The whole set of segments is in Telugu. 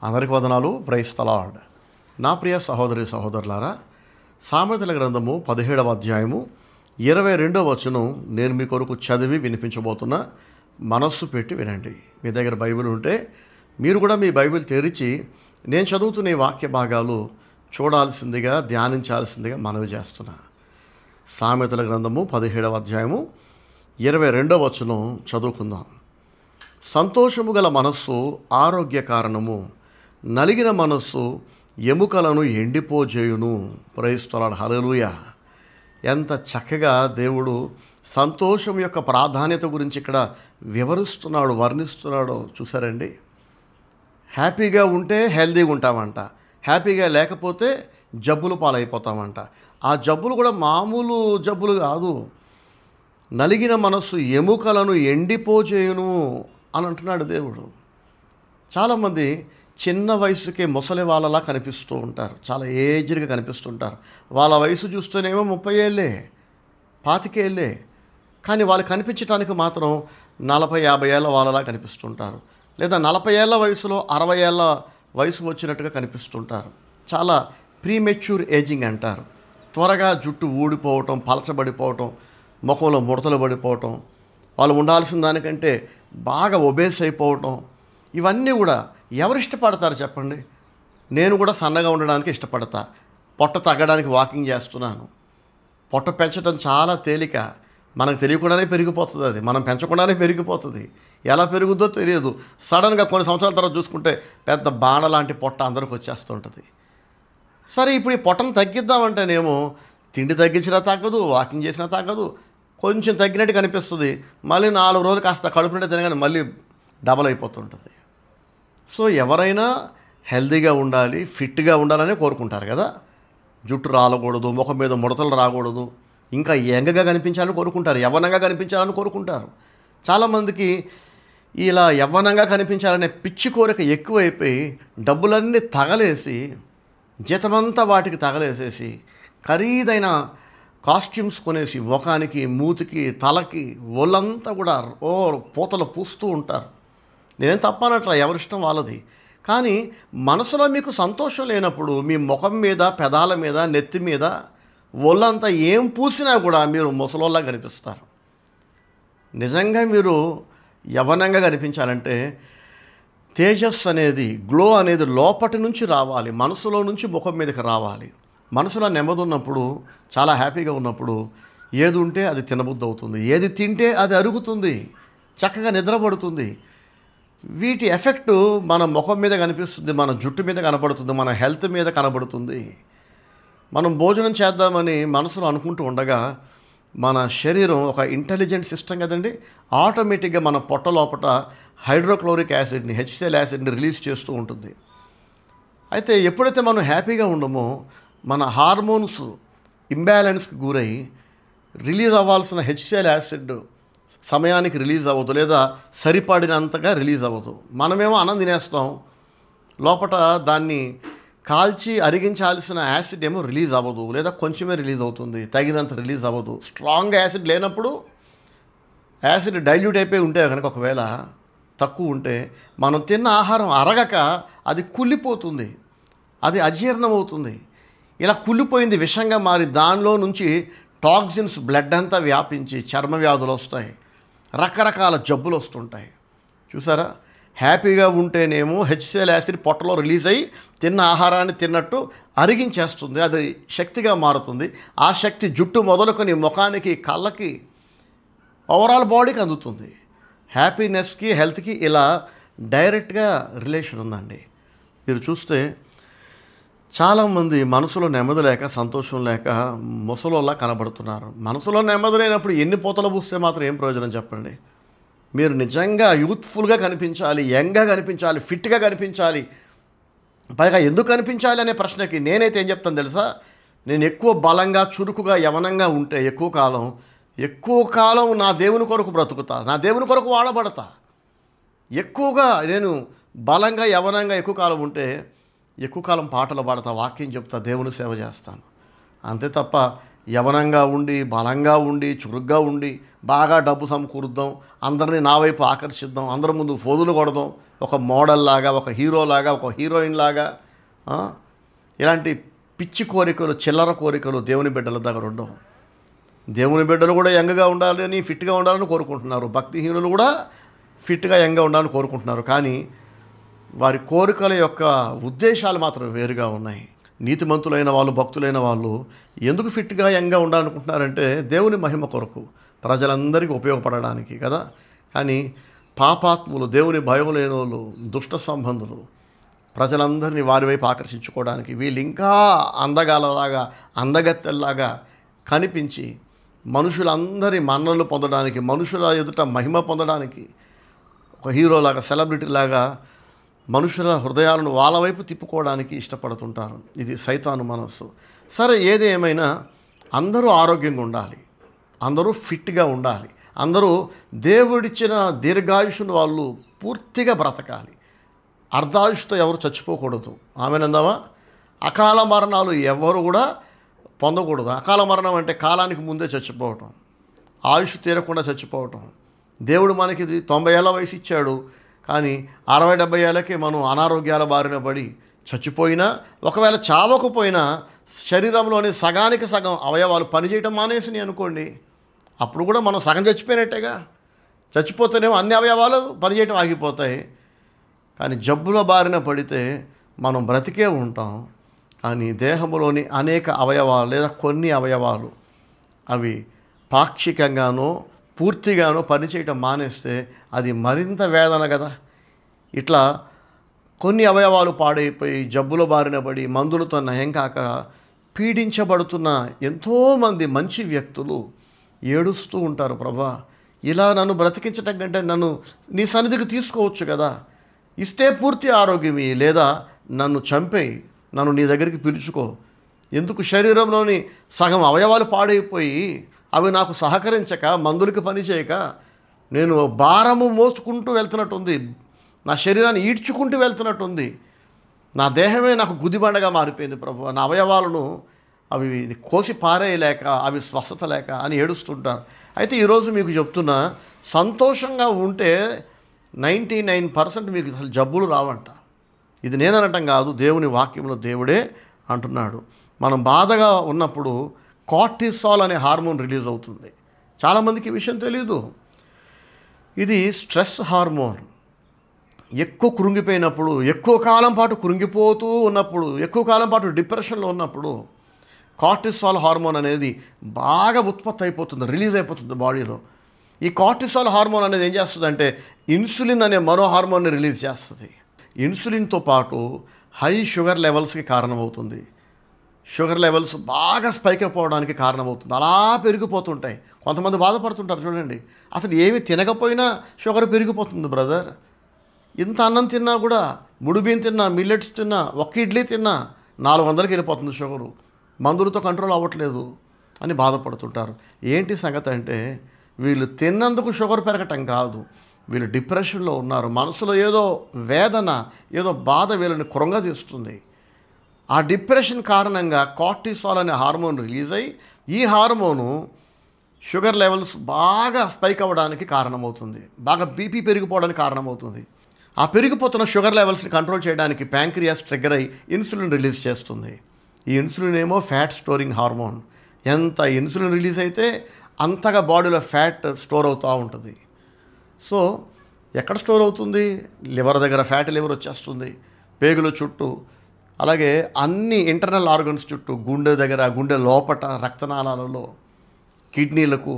అందరికి వందనాలు. Praise the Lord. నా ప్రియ సహోదరి సహోదరులారా, సామెతల గ్రంథము 17వ అధ్యాయము 22వ వచనం నేను మీ కొరకు చదివి వినిపించబోతున్నా. మనస్సు పెట్టి వినండి. మీ దగ్గర బైబిల్ ఉంటే మీరు కూడా మీ బైబిల్ తెరిచి నేను చదువుతున్న ఈ వాక్య భాగాలు చూడాల్సిందిగా, ధ్యానించాల్సిందిగా మనవి చేస్తున్నా. సామెతల గ్రంథము 17వ అధ్యాయము 22వ వచనం చదువుకుందాం. సంతోషము గల మనస్సు ఆరోగ్య కారణము, నలిగిన మనస్సు ఎముకలను ఎండిపోజేయును. Praise the lord. హల్లెలూయా. ఎంత చక్కగా దేవుడు సంతోషం యొక్క ప్రాధాన్యత గురించి ఇక్కడ వివరిస్తున్నాడు, వర్ణిస్తున్నాడో చూసారండి. హ్యాపీగా ఉంటే హెల్దీగా ఉంటామంట, హ్యాపీగా లేకపోతే జబ్బులు పాలైపోతామంట. ఆ జబ్బులు కూడా మామూలు జబ్బులు కాదు. నలిగిన మనస్సు ఎముకలను ఎండిపోజేయును అని అంటున్నాడు దేవుడు. చాలామంది చిన్న వయసుకే ముసలి వాళ్ళలా కనిపిస్తూ ఉంటారు, చాలా ఏజ్డ్గా కనిపిస్తుంటారు. వాళ్ళ వయసు చూస్తేనేమో 30 ఏళ్ళే, 25 ఏళ్ళే, కానీ వాళ్ళు కనిపించడానికి మాత్రం 40-50 ఏళ్ళ వాళ్ళలా కనిపిస్తుంటారు. లేదా 40 ఏళ్ళ వయసులో 60 ఏళ్ళ వయసు వచ్చినట్టుగా కనిపిస్తుంటారు. చాలా ప్రీమెచ్యూర్ ఏజింగ్ అంటారు. త్వరగా జుట్టు ఊడిపోవటం, పలచబడిపోవటం, ముఖంలో ముడతలు పడిపోవటం, వాళ్ళు ఉండాల్సిన దానికంటే బాగా ఒబేస్ అయిపోవటం, ఇవన్నీ కూడా ఎవరు ఇష్టపడతారు చెప్పండి? నేను కూడా సన్నగా ఉండడానికి ఇష్టపడతా. పొట్ట తగ్గడానికి వాకింగ్ చేస్తున్నాను. పొట్ట పెంచడం చాలా తేలిక, మనకు తెలియకుండానే పెరిగిపోతుంది. అది మనం పెంచకుండానే పెరిగిపోతుంది. ఎలా పెరుగుద్దో తెలియదు. సడన్గా కొన్ని సంవత్సరాల తర్వాత చూసుకుంటే పెద్ద బాణ లాంటి పొట్ట అందరికి వచ్చేస్తుంటుంది. సరే, ఇప్పుడు ఈ పొట్టను తగ్గిద్దామంటేనేమో తిండి తగ్గించినా తగ్గదు, వాకింగ్ చేసినా తగ్గదు. కొంచెం తగ్గినట్టు కనిపిస్తుంది, మళ్ళీ 4 రోజులు కాస్త కడుపు నిండా తినగానే మళ్ళీ డబల్ అయిపోతుంటుంది. సో ఎవరైనా హెల్తీగా ఉండాలి, ఫిట్గా ఉండాలని కోరుకుంటారు కదా. జుట్టు రాలకూడదు, ముఖం మీద ముడతలు రాకూడదు, ఇంకా యంగ్గా కనిపించాలని కోరుకుంటారు, యవ్వనంగా కనిపించాలని కోరుకుంటారు. చాలామందికి ఇలా యవ్వనంగా కనిపించాలనే పిచ్చి కోరిక ఎక్కువైపోయి డబ్బులన్నీ తగలేసి, జీతమంతా వాటికి తగలేసేసి ఖరీదైన కాస్ట్యూమ్స్ కొనేసి ముఖానికి, మూతికి, తలకి, ఒళ్ళంతా కూడా పూతలు పూస్తూ ఉంటారు. నేనేం తప్పనట్లా, ఎవరిష్టం వాళ్ళది. కానీ మనసులో మీకు సంతోషం లేనప్పుడు మీ ముఖం మీద, పెదాల మీద, నెత్తి మీద, ఒళ్ళంతా ఏం పూసినా కూడా మీరు ముసలోళ్ళగా కనిపిస్తారు. నిజంగా మీరు యవ్వనంగా కనిపించాలంటే తేజస్ అనేది, గ్లో అనేది లోపటి నుంచి రావాలి, మనసులో నుంచి ముఖం మీదకి రావాలి. మనసులో నెమ్మది ఉన్నప్పుడు, చాలా హ్యాపీగా ఉన్నప్పుడు ఏది ఉంటే అది తినబుద్ధి అవుతుంది, ఏది తింటే అది అరుగుతుంది, చక్కగా నిద్రపడుతుంది. వీటి ఎఫెక్టు మన ముఖం మీద కనిపిస్తుంది, మన జుట్టు మీద కనబడుతుంది, మన హెల్త్ మీద కనబడుతుంది. మనం భోజనం చేద్దామని మనసులో అనుకుంటూ ఉండగా మన శరీరం ఒక ఇంటెలిజెంట్ సిస్టమ్ కదండి, ఆటోమేటిక్గా మన పొట్ట లోపల హైడ్రోక్లోరిక్ యాసిడ్ని, HCl యాసిడ్ని రిలీజ్ చేస్తూ ఉంటుంది. అయితే ఎప్పుడైతే మనం హ్యాపీగా ఉండమో మన హార్మోన్స్ ఇంబ్యాలెన్స్కి గురై రిలీజ్ అవ్వాల్సిన HCl యాసిడ్ సమయానికి రిలీజ్ అవ్వదు, లేదా సరిపడినంతగా రిలీజ్ అవ్వదు. మనమేమో అన్నం తినేస్తాం, లోపల దాన్ని కాల్చి అరిగించాల్సిన యాసిడ్ ఏమో రిలీజ్ అవ్వదు, లేదా కొంచెమే రిలీజ్ అవుతుంది, తగినంత రిలీజ్ అవ్వదు. స్ట్రాంగ్ యాసిడ్ లేనప్పుడు, యాసిడ్ డైల్యూట్ అయిపోయి ఉంటే కనుక, ఒకవేళ తక్కువ ఉంటే మనం తిన్న ఆహారం అరగక అది కుళ్ళిపోతుంది, అది అజీర్ణం అవుతుంది. ఇలా కుళ్ళిపోయింది విషంగా మారి దానిలో నుంచి టాక్సిన్స్ బ్లడ్ అంతా వ్యాపించి చర్మ వ్యాధులు వస్తాయి, రకరకాల జబ్బులు వస్తుంటాయి. చూసారా? హ్యాపీగా ఉంటేనేమో HCl యాసిడ్ పొట్టలో రిలీజ్ అయ్యి తిన్న ఆహారాన్ని తిన్నట్టు అరిగించేస్తుంది, అది శక్తిగా మారుతుంది. ఆ శక్తి జుట్టు మొదలుకొని ముఖానికి, కళ్ళకి, ఓవరాల్ బాడీకి అందుతుంది. హ్యాపీనెస్కి, హెల్త్కి ఇలా డైరెక్ట్గా రిలేషన్ ఉందండి. మీరు చూస్తే చాలామంది మనసులో నెమ్మది లేక, సంతోషం లేక ముసలోళ్ళ కనబడుతున్నారు. మనసులో నెమ్మది లేనప్పుడు ఎన్ని పూతలు పూస్తే మాత్రం ఏం ప్రయోజనం చెప్పండి? మీరు నిజంగా యూత్ఫుల్గా కనిపించాలి, యంగ్గా కనిపించాలి, ఫిట్గా కనిపించాలి. పైగా ఎందుకు కనిపించాలి అనే ప్రశ్నకి నేనైతే ఏం చెప్తాను తెలుసా? నేను ఎక్కువ బలంగా, చురుకుగా, యవనంగా ఉంటే ఎక్కువ కాలం నా దేవుని కొరకు బ్రతుకుతా, నా దేవుని కొరకు వాడబడతా. ఎక్కువగా నేను బలంగా, యవనంగా ఎక్కువ కాలం ఉంటే ఎక్కువ కాలం పాటలు పాడతా, వాక్యం చెప్తా, దేవుని సేవ చేస్తాను. అంతే తప్ప యవనంగా ఉండి, బలంగా ఉండి, చురుగ్గా ఉండి, బాగా డబ్బు సమకూరుద్దాం, అందరినీ నా వైపు ఆకర్షిద్దాం, అందరి ముందు ఫోజులు కొడదాం, ఒక మోడల్ లాగా, ఒక హీరోలాగా, ఒక హీరోయిన్ లాగా. ఆ? ఇలాంటి పిచ్చి కోరికలు, చిల్లర కోరికలు దేవుని బిడ్డల దగ్గర ఉండవు. దేవుని బిడ్డలు కూడా యంగ్గా ఉండాలని, ఫిట్గా ఉండాలని కోరుకుంటున్నారు. భక్తిహీనులు కూడా ఫిట్గా యంగ్గా ఉండాలని కోరుకుంటున్నారు. కానీ వారి కోరికల యొక్క ఉద్దేశాలు మాత్రం వేరుగా ఉన్నాయి. నీతిమంతులైన వాళ్ళు, భక్తులైన వాళ్ళు ఎందుకు ఫిట్గా యంగ్గా ఉండాలనుకుంటున్నారంటే దేవుని మహిమ కొరకు, ప్రజలందరికీ ఉపయోగపడడానికి కదా. కానీ పాపాత్ములు, దేవుని భయం లేని వాళ్ళు, దుష్ట సంబంధులు ప్రజలందరినీ వారి వైపు ఆకర్షించుకోవడానికి, వీళ్ళు ఇంకా అందగాలలాగా, అందగత్తెల్లాగా కనిపించి మనుషులందరి మన్ననలు పొందడానికి, మనుషుల ఎదుట మహిమ పొందడానికి, ఒక హీరోలాగా, సెలబ్రిటీలాగా మనుషుల హృదయాలను వాళ్ళ వైపు తిప్పుకోవడానికి ఇష్టపడుతుంటారు. ఇది సైతాను మనస్సు. సరే, ఏది ఏమైనా అందరూ ఆరోగ్యంగా ఉండాలి, అందరూ ఫిట్గా ఉండాలి, అందరూ దేవుడిచ్చిన దీర్ఘాయుషును వాళ్ళు పూర్తిగా బ్రతకాలి. అర్ధాయుషుతో ఎవరు చచ్చిపోకూడదు. ఆమెనందామా? అకాల మరణాలు ఎవరు కూడా పొందకూడదు. అకాల మరణం అంటే కాలానికి ముందే చచ్చిపోవటం, ఆయుష్ తీరకుండా చచ్చిపోవటం. దేవుడు మనకి 90 ఏళ్ళ వయసు ఇచ్చాడు, కానీ 60-70 ఏళ్ళకే మనం అనారోగ్యాల బారిన పడి చచ్చిపోయినా, ఒకవేళ చావకపోయినా శరీరంలోని సగానికి సగం అవయవాలు పనిచేయటం మానేసినాయి అనుకోండి, అప్పుడు కూడా మనం సగం చచ్చిపోయినట్టేగా. చచ్చిపోతేనేమో అన్ని అవయవాలు పనిచేయటం ఆగిపోతాయి. కానీ జబ్బుల బారిన పడితే మనం బ్రతికే ఉంటాం. కానీ దేహంలోని అనేక అవయవాలు లేదా కొన్ని అవయవాలు అవి పాక్షికంగానో పూర్తిగానో పనిచేయటం మానేస్తే అది మరింత వేదన కదా. ఇట్లా కొన్ని అవయవాలు పాడైపోయి జబ్బుల బారిన పడి మందులతో నయం కాక పీడించబడుతున్న ఎంతోమంది మంచి వ్యక్తులు ఏడుస్తూ ఉంటారు. ప్రభా, ఇలా నన్ను బ్రతికించటం కంటే నన్ను నీ సన్నిధికి తీసుకోవచ్చు కదా, ఇస్తే పూర్తి ఆరోగ్యమే, లేదా నన్ను చంపేయి, నన్ను నీ దగ్గరికి పిలుచుకో. ఎందుకు శరీరంలోని సగం అవయవాలు పాడైపోయి అవి నాకు సహకరించక, మందులకి పని చేయక నేను భారము మోసుకుంటూ వెళ్తున్నట్టుంది, నా శరీరాన్ని ఈడ్చుకుంటూ వెళ్తున్నట్టుంది, నా దేహమే నాకు గుదిబండగా మారిపోయింది ప్రభు, నా అవయవాలను అవి కోసి పారేయలేక, అవి స్వస్థత లేక అని ఏడుస్తుంటారు. అయితే ఈరోజు మీకు చెప్తున్నా, సంతోషంగా ఉంటే 99% మీకు అసలు జబ్బులు రావంట. ఇది నేననటం కాదు, దేవుని వాక్యంలో దేవుడే అంటున్నాడు. మనం బాధగా ఉన్నప్పుడు కార్టిసాల్ అనే హార్మోన్ రిలీజ్ అవుతుంది. చాలామందికి ఈ విషయం తెలీదు. ఇది స్ట్రెస్ హార్మోన్. ఎక్కువ కృంగిపోయినప్పుడు, ఎక్కువ కాలం పాటు కృంగిపోతూ ఉన్నప్పుడు, ఎక్కువ కాలం పాటు డిప్రెషన్లో ఉన్నప్పుడు కార్టిసాల్ హార్మోన్ అనేది బాగా ఉత్పత్తి అయిపోతుంది, రిలీజ్ అయిపోతుంది బాడీలో. ఈ కార్టిసాల్ హార్మోన్ అనేది ఏం చేస్తుందంటే ఇన్సులిన్ అనే మరో హార్మోన్ని రిలీజ్ చేస్తుంది. ఇన్సులిన్తో పాటు హై షుగర్ లెవెల్స్కి కారణమవుతుంది. షుగర్ లెవెల్స్ బాగా స్పైక్ అయిపోవడానికి కారణమవుతుంది. అలా పెరిగిపోతుంటాయి. కొంతమంది బాధపడుతుంటారు చూడండి, అసలు ఏమి తినకపోయినా షుగర్ పెరిగిపోతుంది బ్రదర్. ఇంత అన్నం తిన్నా కూడా, ముడిబియ్యం తిన్నా, మిల్లెట్స్ తిన్నా, ఒక్క ఇడ్లీ తిన్నా 400కి వెళ్ళిపోతుంది షుగరు, మందులతో కంట్రోల్ అవ్వట్లేదు అని బాధపడుతుంటారు. ఏంటి సంగతి అంటే వీళ్ళు తిన్నందుకు షుగర్ పెరగటం కాదు, వీళ్ళు డిప్రెషన్లో ఉన్నారు. మనసులో ఏదో వేదన, ఏదో బాధ వీళ్ళని కృంగదీస్తుంది. ఆ డిప్రెషన్ కారణంగా కార్టిసాల్ అనే హార్మోన్ రిలీజ్ అయ్యి, ఈ హార్మోను షుగర్ లెవెల్స్ బాగా స్పైక్ అవ్వడానికి కారణమవుతుంది, బాగా బీపీ పెరిగిపోవడానికి కారణమవుతుంది. ఆ పెరిగిపోతున్న షుగర్ లెవెల్స్ని కంట్రోల్ చేయడానికి ప్యాంక్రియాస్ ట్రిగ్గర్ అయ్యి ఇన్సులిన్ రిలీజ్ చేస్తుంది. ఈ ఇన్సులిన్ ఏమో ఫ్యాట్ స్టోరింగ్ హార్మోన్. ఎంత ఇన్సులిన్ రిలీజ్ అయితే అంతగా బాడీలో ఫ్యాట్ స్టోర్ అవుతూ ఉంటుంది. సో ఎక్కడ స్టోర్ అవుతుంది? లివర్ దగ్గర ఫ్యాటీ లివర్ వచ్చేస్తుంది, పేగుల చుట్టూ, అలాగే అన్ని ఇంటర్నల్ ఆర్గన్స్ చుట్టూ, గుండె దగ్గర, గుండె లోపట, రక్తనాళాలలో, కిడ్నీలకు,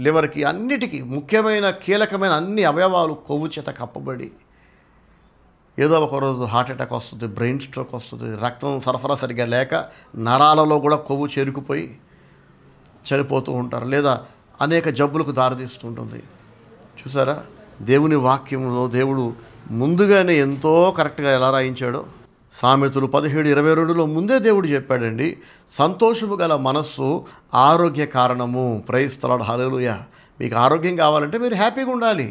లివర్కి, అన్నిటికీ ముఖ్యమైన కీలకమైన అన్ని అవయవాలు కొవ్వు చేత కప్పబడి ఏదో ఒకరోజు హార్ట్ అటాక్ వస్తుంది, బ్రెయిన్ స్ట్రోక్ వస్తుంది, రక్తం సరఫరా సరిగ్గా లేక నరాలలో కూడా కొవ్వు చేరుకుపోయి చనిపోతూ ఉంటారు, లేదా అనేక జబ్బులకు దారితీస్తుంటుంది. చూసారా, దేవుని వాక్యంలో దేవుడు ముందుగానే ఎంతో కరెక్ట్గా ఎలా రాయించాడో. సామెతలు 17:22లో ముందే దేవుడు చెప్పాడండి, సంతోషము గల మనస్సు ఆరోగ్య కారణము. ప్రైజ్ ది లార్డ్, హల్లెలూయా. మీకు ఆరోగ్యం కావాలంటే మీరు హ్యాపీగా ఉండాలి.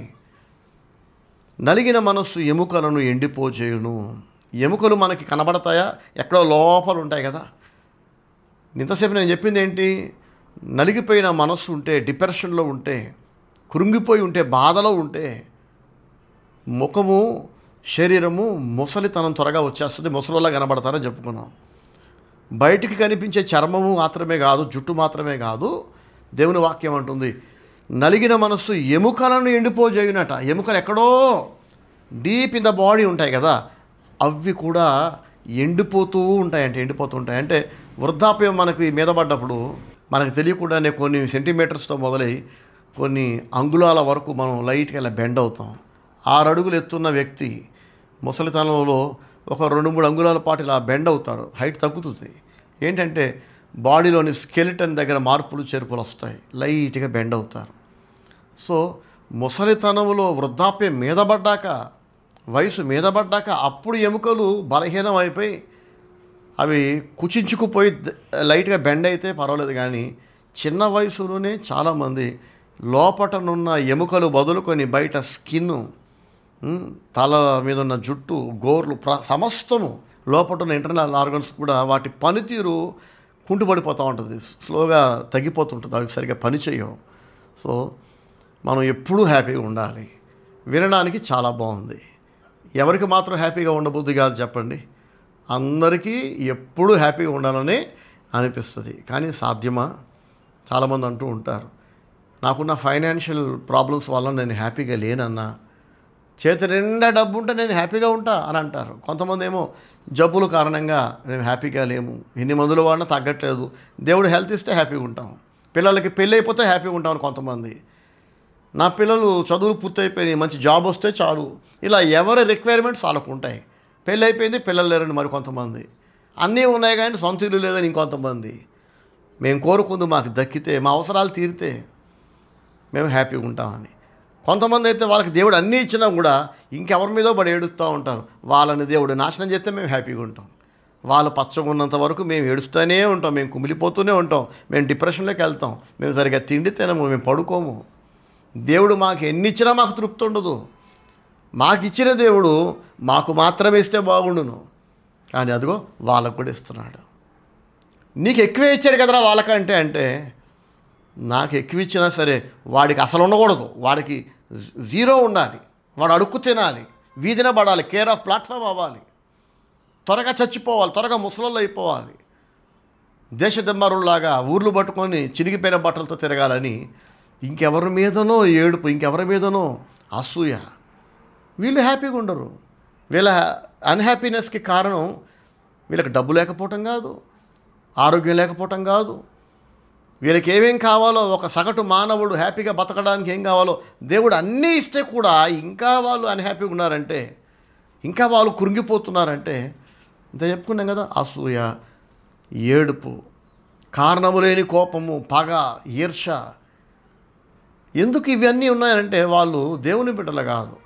నలిగిన మనస్సు ఎముకలను ఎండిపోచేయును. ఎముకలు మనకి కనబడతాయా? ఎక్కడో లోపల ఉంటాయి కదా. ఇంతసేపు నేను చెప్పింది ఏంటి? నలిగిపోయిన మనస్సు ఉంటే, డిప్రెషన్లో ఉంటే, కృంగిపోయి ఉంటే, బాధలో ఉంటే ముఖము శరీరము ముసలితనం త్వరగా వచ్చేస్తుంది, ముసలిలా కనబడతారని చెప్పుకున్నాం. బయటికి కనిపించే చర్మము మాత్రమే కాదు, జుట్టు మాత్రమే కాదు, దేవుని వాక్యం అంటుంది నలిగిన మనస్సు ఎముకలను ఎండిపోజేయునట. ఎముకలు ఎక్కడో డీప్ ఇన్ ద బాడీ ఉంటాయి కదా, అవి కూడా ఎండిపోతూ ఉంటాయి. అంటే వృద్ధాప్యం మనకి మీద పడ్డప్పుడు మనకు తెలియకుండానే కొన్ని సెంటీమీటర్స్తో మొదలై కొన్ని అంగుళాల వరకు మనం లైట్గా ఇలా బెండ్ అవుతాం. 6 అడుగులు ఎత్తున్న వ్యక్తి ముసలితనంలో ఒక 2-3 అంగుళాల పాటు ఇలా బెండ్ అవుతాడు, హైట్ తగ్గుతుంది. ఏంటంటే బాడీలోని స్కెలిటన్ దగ్గర మార్పులు చేర్పులు వస్తాయి, లైట్గా బెండ్ అవుతారు. సో ముసలితనంలో వృద్ధాప్యం మీద పడ్డాక, వయసు మీద పడ్డాక అప్పుడు ఎముకలు బలహీనం అయిపోయి అవి కుచించుకుపోయి లైట్గా బెండ్ అయితే పర్వాలేదు. కానీ చిన్న వయసులోనే చాలామంది లోపటనున్న ఎముకలు బదులుకొని బయట స్కిన్, తల మీద ఉన్న జుట్టు, గోర్లు, సమస్తము లోపల ఉన్న ఇంటర్నల్ ఆర్గన్స్ కూడా వాటి పనితీరు కుంటుపడిపోతూ ఉంటుంది, స్లోగా తగ్గిపోతుంటుంది, అవి సరిగ్గా పనిచేయవు. సో మనం ఎప్పుడూ హ్యాపీగా ఉండాలి. వినడానికి చాలా బాగుంది, ఎవరికి మాత్రం హ్యాపీగా ఉండబుద్ధి కాదు చెప్పండి? అందరికీ ఎప్పుడూ హ్యాపీగా ఉండాలని అనిపిస్తుంది. కానీ సాధ్యమా? చాలామంది అంటూ ఉంటారు, నాకున్న ఫైనాన్షియల్ ప్రాబ్లమ్స్ వల్ల నేను హ్యాపీగా లేనన్నా, చేతి నిండా డబ్బు ఉంటే నేను హ్యాపీగా ఉంటా అని అంటారు. కొంతమంది ఏమో జబ్బుల కారణంగా నేను హ్యాపీగా లేము, ఎన్ని మందులు వాడినా తగ్గట్లేదు, దేవుడు హెల్త్ ఇస్తే హ్యాపీగా ఉంటాం, పిల్లలకి పెళ్ళి అయిపోతే హ్యాపీగా ఉంటామని కొంతమంది, నా పిల్లలు చదువులు పూర్తయిపోయినాయి, మంచి జాబ్ వస్తే చాలు, ఇలా ఎవరి రిక్వైర్మెంట్స్ వాళ్ళకు ఉంటాయి. పెళ్ళి అయిపోయింది, పిల్లలు లేరని మరి కొంతమంది, అన్నీ ఉన్నాయి కానీ సొంత ఇల్లు లేదని ఇంకొంతమంది. మేము కోరుకుంది మాకు దక్కితే, మా అవసరాలు తీరితే మేము హ్యాపీగా ఉంటామని. కొంతమంది అయితే వాళ్ళకి దేవుడు అన్నీ ఇచ్చినా కూడా ఇంకెవరి మీదో పడి ఏడుస్తూ ఉంటారు, వాళ్ళని దేవుడు నాశనం చేస్తే మేము హ్యాపీగా ఉంటాం. వాళ్ళు పచ్చగా ఉన్నంత వరకు మేము ఏడుస్తూనే ఉంటాం, మేము కుమిలిపోతూనే ఉంటాం, మేము డిప్రెషన్లోకి వెళ్తాం, మేము సరిగ్గా తిండి తినము, మేము పడుకోము. దేవుడు మాకు ఎన్ని ఇచ్చినా మాకు తృప్తి ఉండదు. మాకు ఇచ్చిన దేవుడు మాకు మాత్రమే ఇస్తే బాగుండును, కానీ అదిగో వాళ్ళకు కూడా ఇస్తున్నాడు. నీకు ఎక్కువే ఇచ్చాడు కదరా వాళ్ళకంటే, అంటే నాకు ఎక్కువ ఇచ్చినా సరే వాడికి అసలు ఉండకూడదు, వాడికి 0 ఉండాలి, వాడు అడుక్కు తినాలి, వీధిన పడాలి, కేర్ ఆఫ్ ప్లాట్ఫామ్ అవ్వాలి, త్వరగా చచ్చిపోవాలి, త్వరగా ముసలోళ్ళు అయిపోవాలి, దేశదమ్మరులాగా ఊర్లు పట్టుకొని చినిగిపోయిన బట్టలతో తిరగాలని ఇంకెవరి మీదనో ఏడుపు, ఇంకెవరి మీదనో అసూయ. వీళ్ళు హ్యాపీగా ఉండరు. వీళ్ళ అన్హ్యాపీనెస్కి కారణం వీళ్ళకి డబ్బు లేకపోవటం కాదు, ఆరోగ్యం లేకపోవటం కాదు, వీళ్ళకి ఏమేం కావాలో, ఒక సగటు మానవుడు హ్యాపీగా బతకడానికి ఏం కావాలో దేవుడు అన్నీ ఇస్తే కూడా ఇంకా వాళ్ళు అన్హ్యాపీగా ఉన్నారంటే, ఇంకా వాళ్ళు కృంగిపోతున్నారంటే, ఇంత చెప్పుకున్నాం కదా, అసూయ, ఏడుపు, కారణము లేని కోపము, పగ, ఈర్ష. ఎందుకు ఇవన్నీ ఉన్నాయంటే వాళ్ళు దేవుని బిడ్డలు కాదు.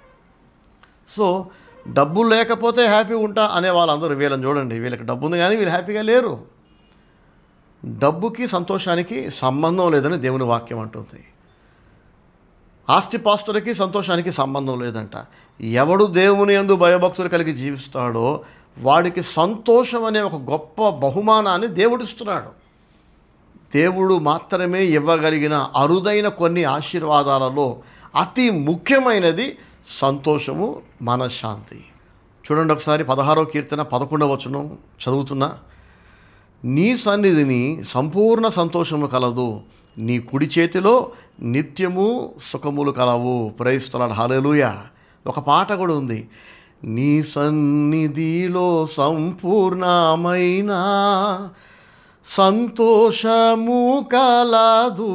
సో డబ్బు లేకపోతే హ్యాపీగా ఉంటా అనే వాళ్ళందరూ వీళ్ళని చూడండి, వీళ్ళకి డబ్బు ఉంది కానీ వీళ్ళు హ్యాపీగా లేరు. డబ్బుకి సంతోషానికి సంబంధం లేదని దేవుని వాక్యం అంటుంది. ఆస్తిపాస్తులకి సంతోషానికి సంబంధం లేదంట. ఎవడు దేవుని యందు భయభక్తులు కలిగి జీవిస్తాడో వాడికి సంతోషం అనే ఒక గొప్ప బహుమానాన్ని దేవుడు ఇస్తున్నాడు. దేవుడు మాత్రమే ఇవ్వగలిగిన అరుదైన కొన్ని ఆశీర్వాదాలలో అతి ముఖ్యమైనది సంతోషము, మనశ్శాంతి. చూడండి ఒకసారి 16వ కీర్తన 11వ వచనం చదువుతున్నా. నీ సన్నిధిని సంపూర్ణ సంతోషము కలదు, నీ కుడి చేతిలో నిత్యము సుఖములు కలవు. ప్రైజ్ ది లార్డ్, హల్లెలూయా. ఒక పాట కూడా ఉంది, నీ సన్నిధిలో సంపూర్ణమైన సంతోషము కలదు,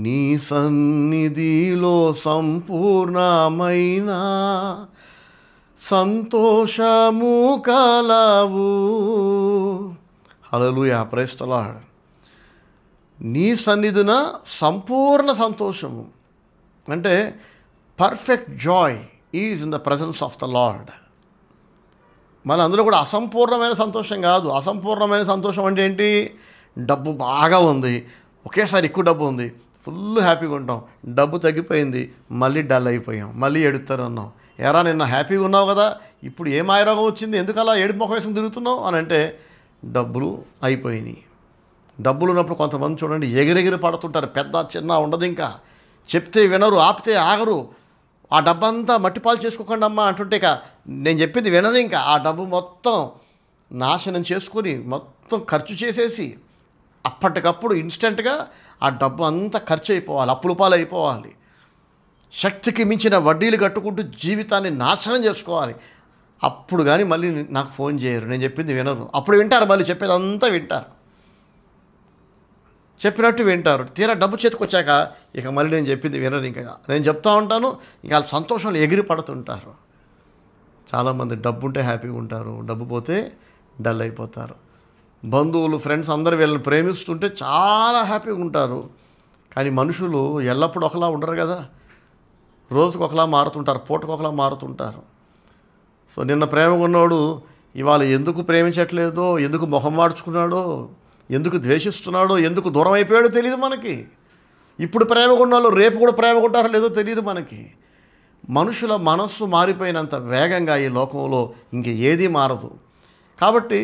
నీ సన్నిధిలో సంపూర్ణమైన సంతోషము కలవు. హల్లెలూయా, ప్రైజ్ ది లార్డ్. నీ సన్నిధిన సంపూర్ణ సంతోషము అంటే perfect Joy is in the presence of the lord. మన అందులో కూడా అసంపూర్ణమైన సంతోషం కాదు. అసంపూర్ణమైన సంతోషం అంటే ఏంటి? డబ్బు బాగా ఉంది, ఒకేసారి ఎక్కువ డబ్బు ఉంది, ఫుల్ హ్యాపీగా ఉంటాం, డబ్బు తగ్గిపోయింది, మళ్ళీ డల్ అయిపోయాం, మళ్ళీ ఏడుస్తారు అన్నాం. ఎరా నిన్న హ్యాపీగా ఉన్నావు కదా, ఇప్పుడు ఏ మాయరోగం వచ్చింది, ఎందుకు అలా ఏడుపు ముఖం వేసుకుని తిరుగుతున్నావు అని అంటే డబ్బులు అయిపోయినాయి. డబ్బులు ఉన్నప్పుడు కొంతమంది చూడండి ఎగిరెగిరి పడుతుంటారు, పెద్ద చిన్న ఉండదు, ఇంకా చెప్తే వినరు, ఆపితే ఆగరు. ఆ డబ్బంతా మట్టిపాలు చేసుకోకండి అమ్మా అంటుంటే ఇక నేను చెప్పింది వినదు. ఇంకా ఆ డబ్బు మొత్తం నాశనం చేసుకొని మొత్తం ఖర్చు చేసేసి అప్పటికప్పుడు ఇన్స్టెంట్గా ఆ డబ్బు అంతా ఖర్చు అయిపోవాలి, అప్పుల పాలు అయిపోవాలి, శక్తికి మించిన వడ్డీలు కట్టుకుంటూ జీవితాన్ని నాశనం చేసుకోవాలి. అప్పుడు కానీ మళ్ళీ నాకు ఫోన్ చేయరు, నేను చెప్పింది వినరు. అప్పుడు వింటారు, మళ్ళీ చెప్పేదంతా వింటారు, చెప్పినట్టు వింటారు. తీరా డబ్బు చేతికొచ్చాక ఇక మళ్ళీ నేను చెప్పింది వినరు. ఇంకా నేను చెప్తూ ఉంటాను, ఇక వాళ్ళ సంతోషంలో ఎగిరి పడుతుంటారు. చాలామంది డబ్బు ఉంటే హ్యాపీగా ఉంటారు, డబ్బు పోతే డల్ అయిపోతారు. బంధువులు, ఫ్రెండ్స్ అందరూ వీళ్ళని ప్రేమిస్తుంటే చాలా హ్యాపీగా ఉంటారు. కానీ మనుషులు ఎల్లప్పుడూ ఒకలా ఉండరు కదా, రోజుకు ఒకలా మారుతుంటారు, పూటకు ఒకలా మారుతుంటారు. సో నిన్న ప్రేమగా ఉన్నవాడు ఇవాళ ఎందుకు ప్రేమించట్లేదో, ఎందుకు మొహం మార్చుకున్నాడో, ఎందుకు ద్వేషిస్తున్నాడో, ఎందుకు దూరం అయిపోయాడో తెలియదు మనకి. ఇప్పుడు ప్రేమగా ఉన్న వాళ్ళు రేపు కూడా ప్రేమగా ఉంటారో లేదో తెలియదు మనకి. మనుషుల మనస్సు మారిపోయినంత వేగంగా ఈ లోకంలో ఇంక ఏదీ మారదు. కాబట్టి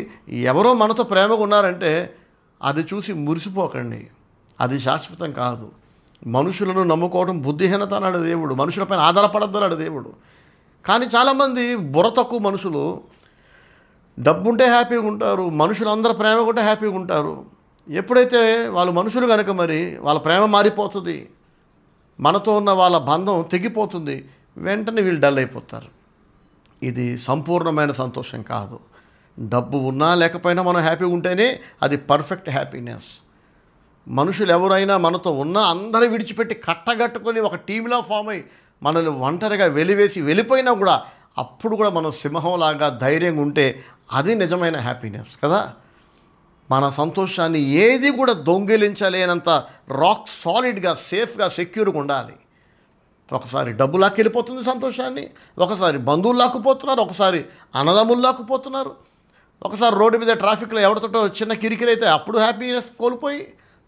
ఎవరో మనతో ప్రేమగా ఉన్నారంటే అది చూసి మురిసిపోకండి, అది శాశ్వతం కాదు. మనుషులను నమ్ముకోవడం బుద్ధిహీనత అన్నాడు దేవుడు, మనుషులపైన ఆధారపడద్దు అన్నాడు దేవుడు. కానీ చాలామంది బుర్ర తక్కువ మనుషులు డబ్బుంటే హ్యాపీగా ఉంటారు, మనుషులందరూ ప్రేమ కూడా హ్యాపీగా ఉంటారు. ఎప్పుడైతే వాళ్ళు మనుషులు కనుక మరి వాళ్ళ ప్రేమ మారిపోతుంది, మనతో ఉన్న వాళ్ళ బంధం తెగిపోతుంది, వెంటనే వీళ్ళు డల్ అయిపోతారు. ఇది సంపూర్ణమైన సంతోషం కాదు. డబ్బు ఉన్నా లేకపోయినా మనం హ్యాపీగా ఉంటేనే అది పర్ఫెక్ట్ హ్యాపీనెస్. మనుషులు ఎవరైనా మనతో ఉన్నా అందరూ విడిచిపెట్టి కట్టగట్టుకొని ఒక టీంలా ఫామ్ అయ్యి మనల్ని ఒంటరిగా వెలివేసి వెళ్ళిపోయినా కూడా అప్పుడు కూడా మనం సింహంలాగా ధైర్యంగా ఉంటే అది నిజమైన హ్యాపీనెస్ కదా. మన సంతోషాన్ని ఏది కూడా దొంగిలించలేనంత రాక్ సాలిడ్గా, సేఫ్గా, సెక్యూర్గా ఉండాలి. ఒకసారి డబ్బు లాక్కెళ్ళిపోతుంది సంతోషాన్ని, ఒకసారి బంధువులు లాక్కుపోతున్నారు, ఒకసారి అన్నదమ్ములు లాక్కుపోతున్నారు, ఒకసారి రోడ్డు మీద ట్రాఫిక్లో ఎవరితోటో చిన్న కిరికిరి అయితే అప్పుడు హ్యాపీనెస్ కోల్పోయి,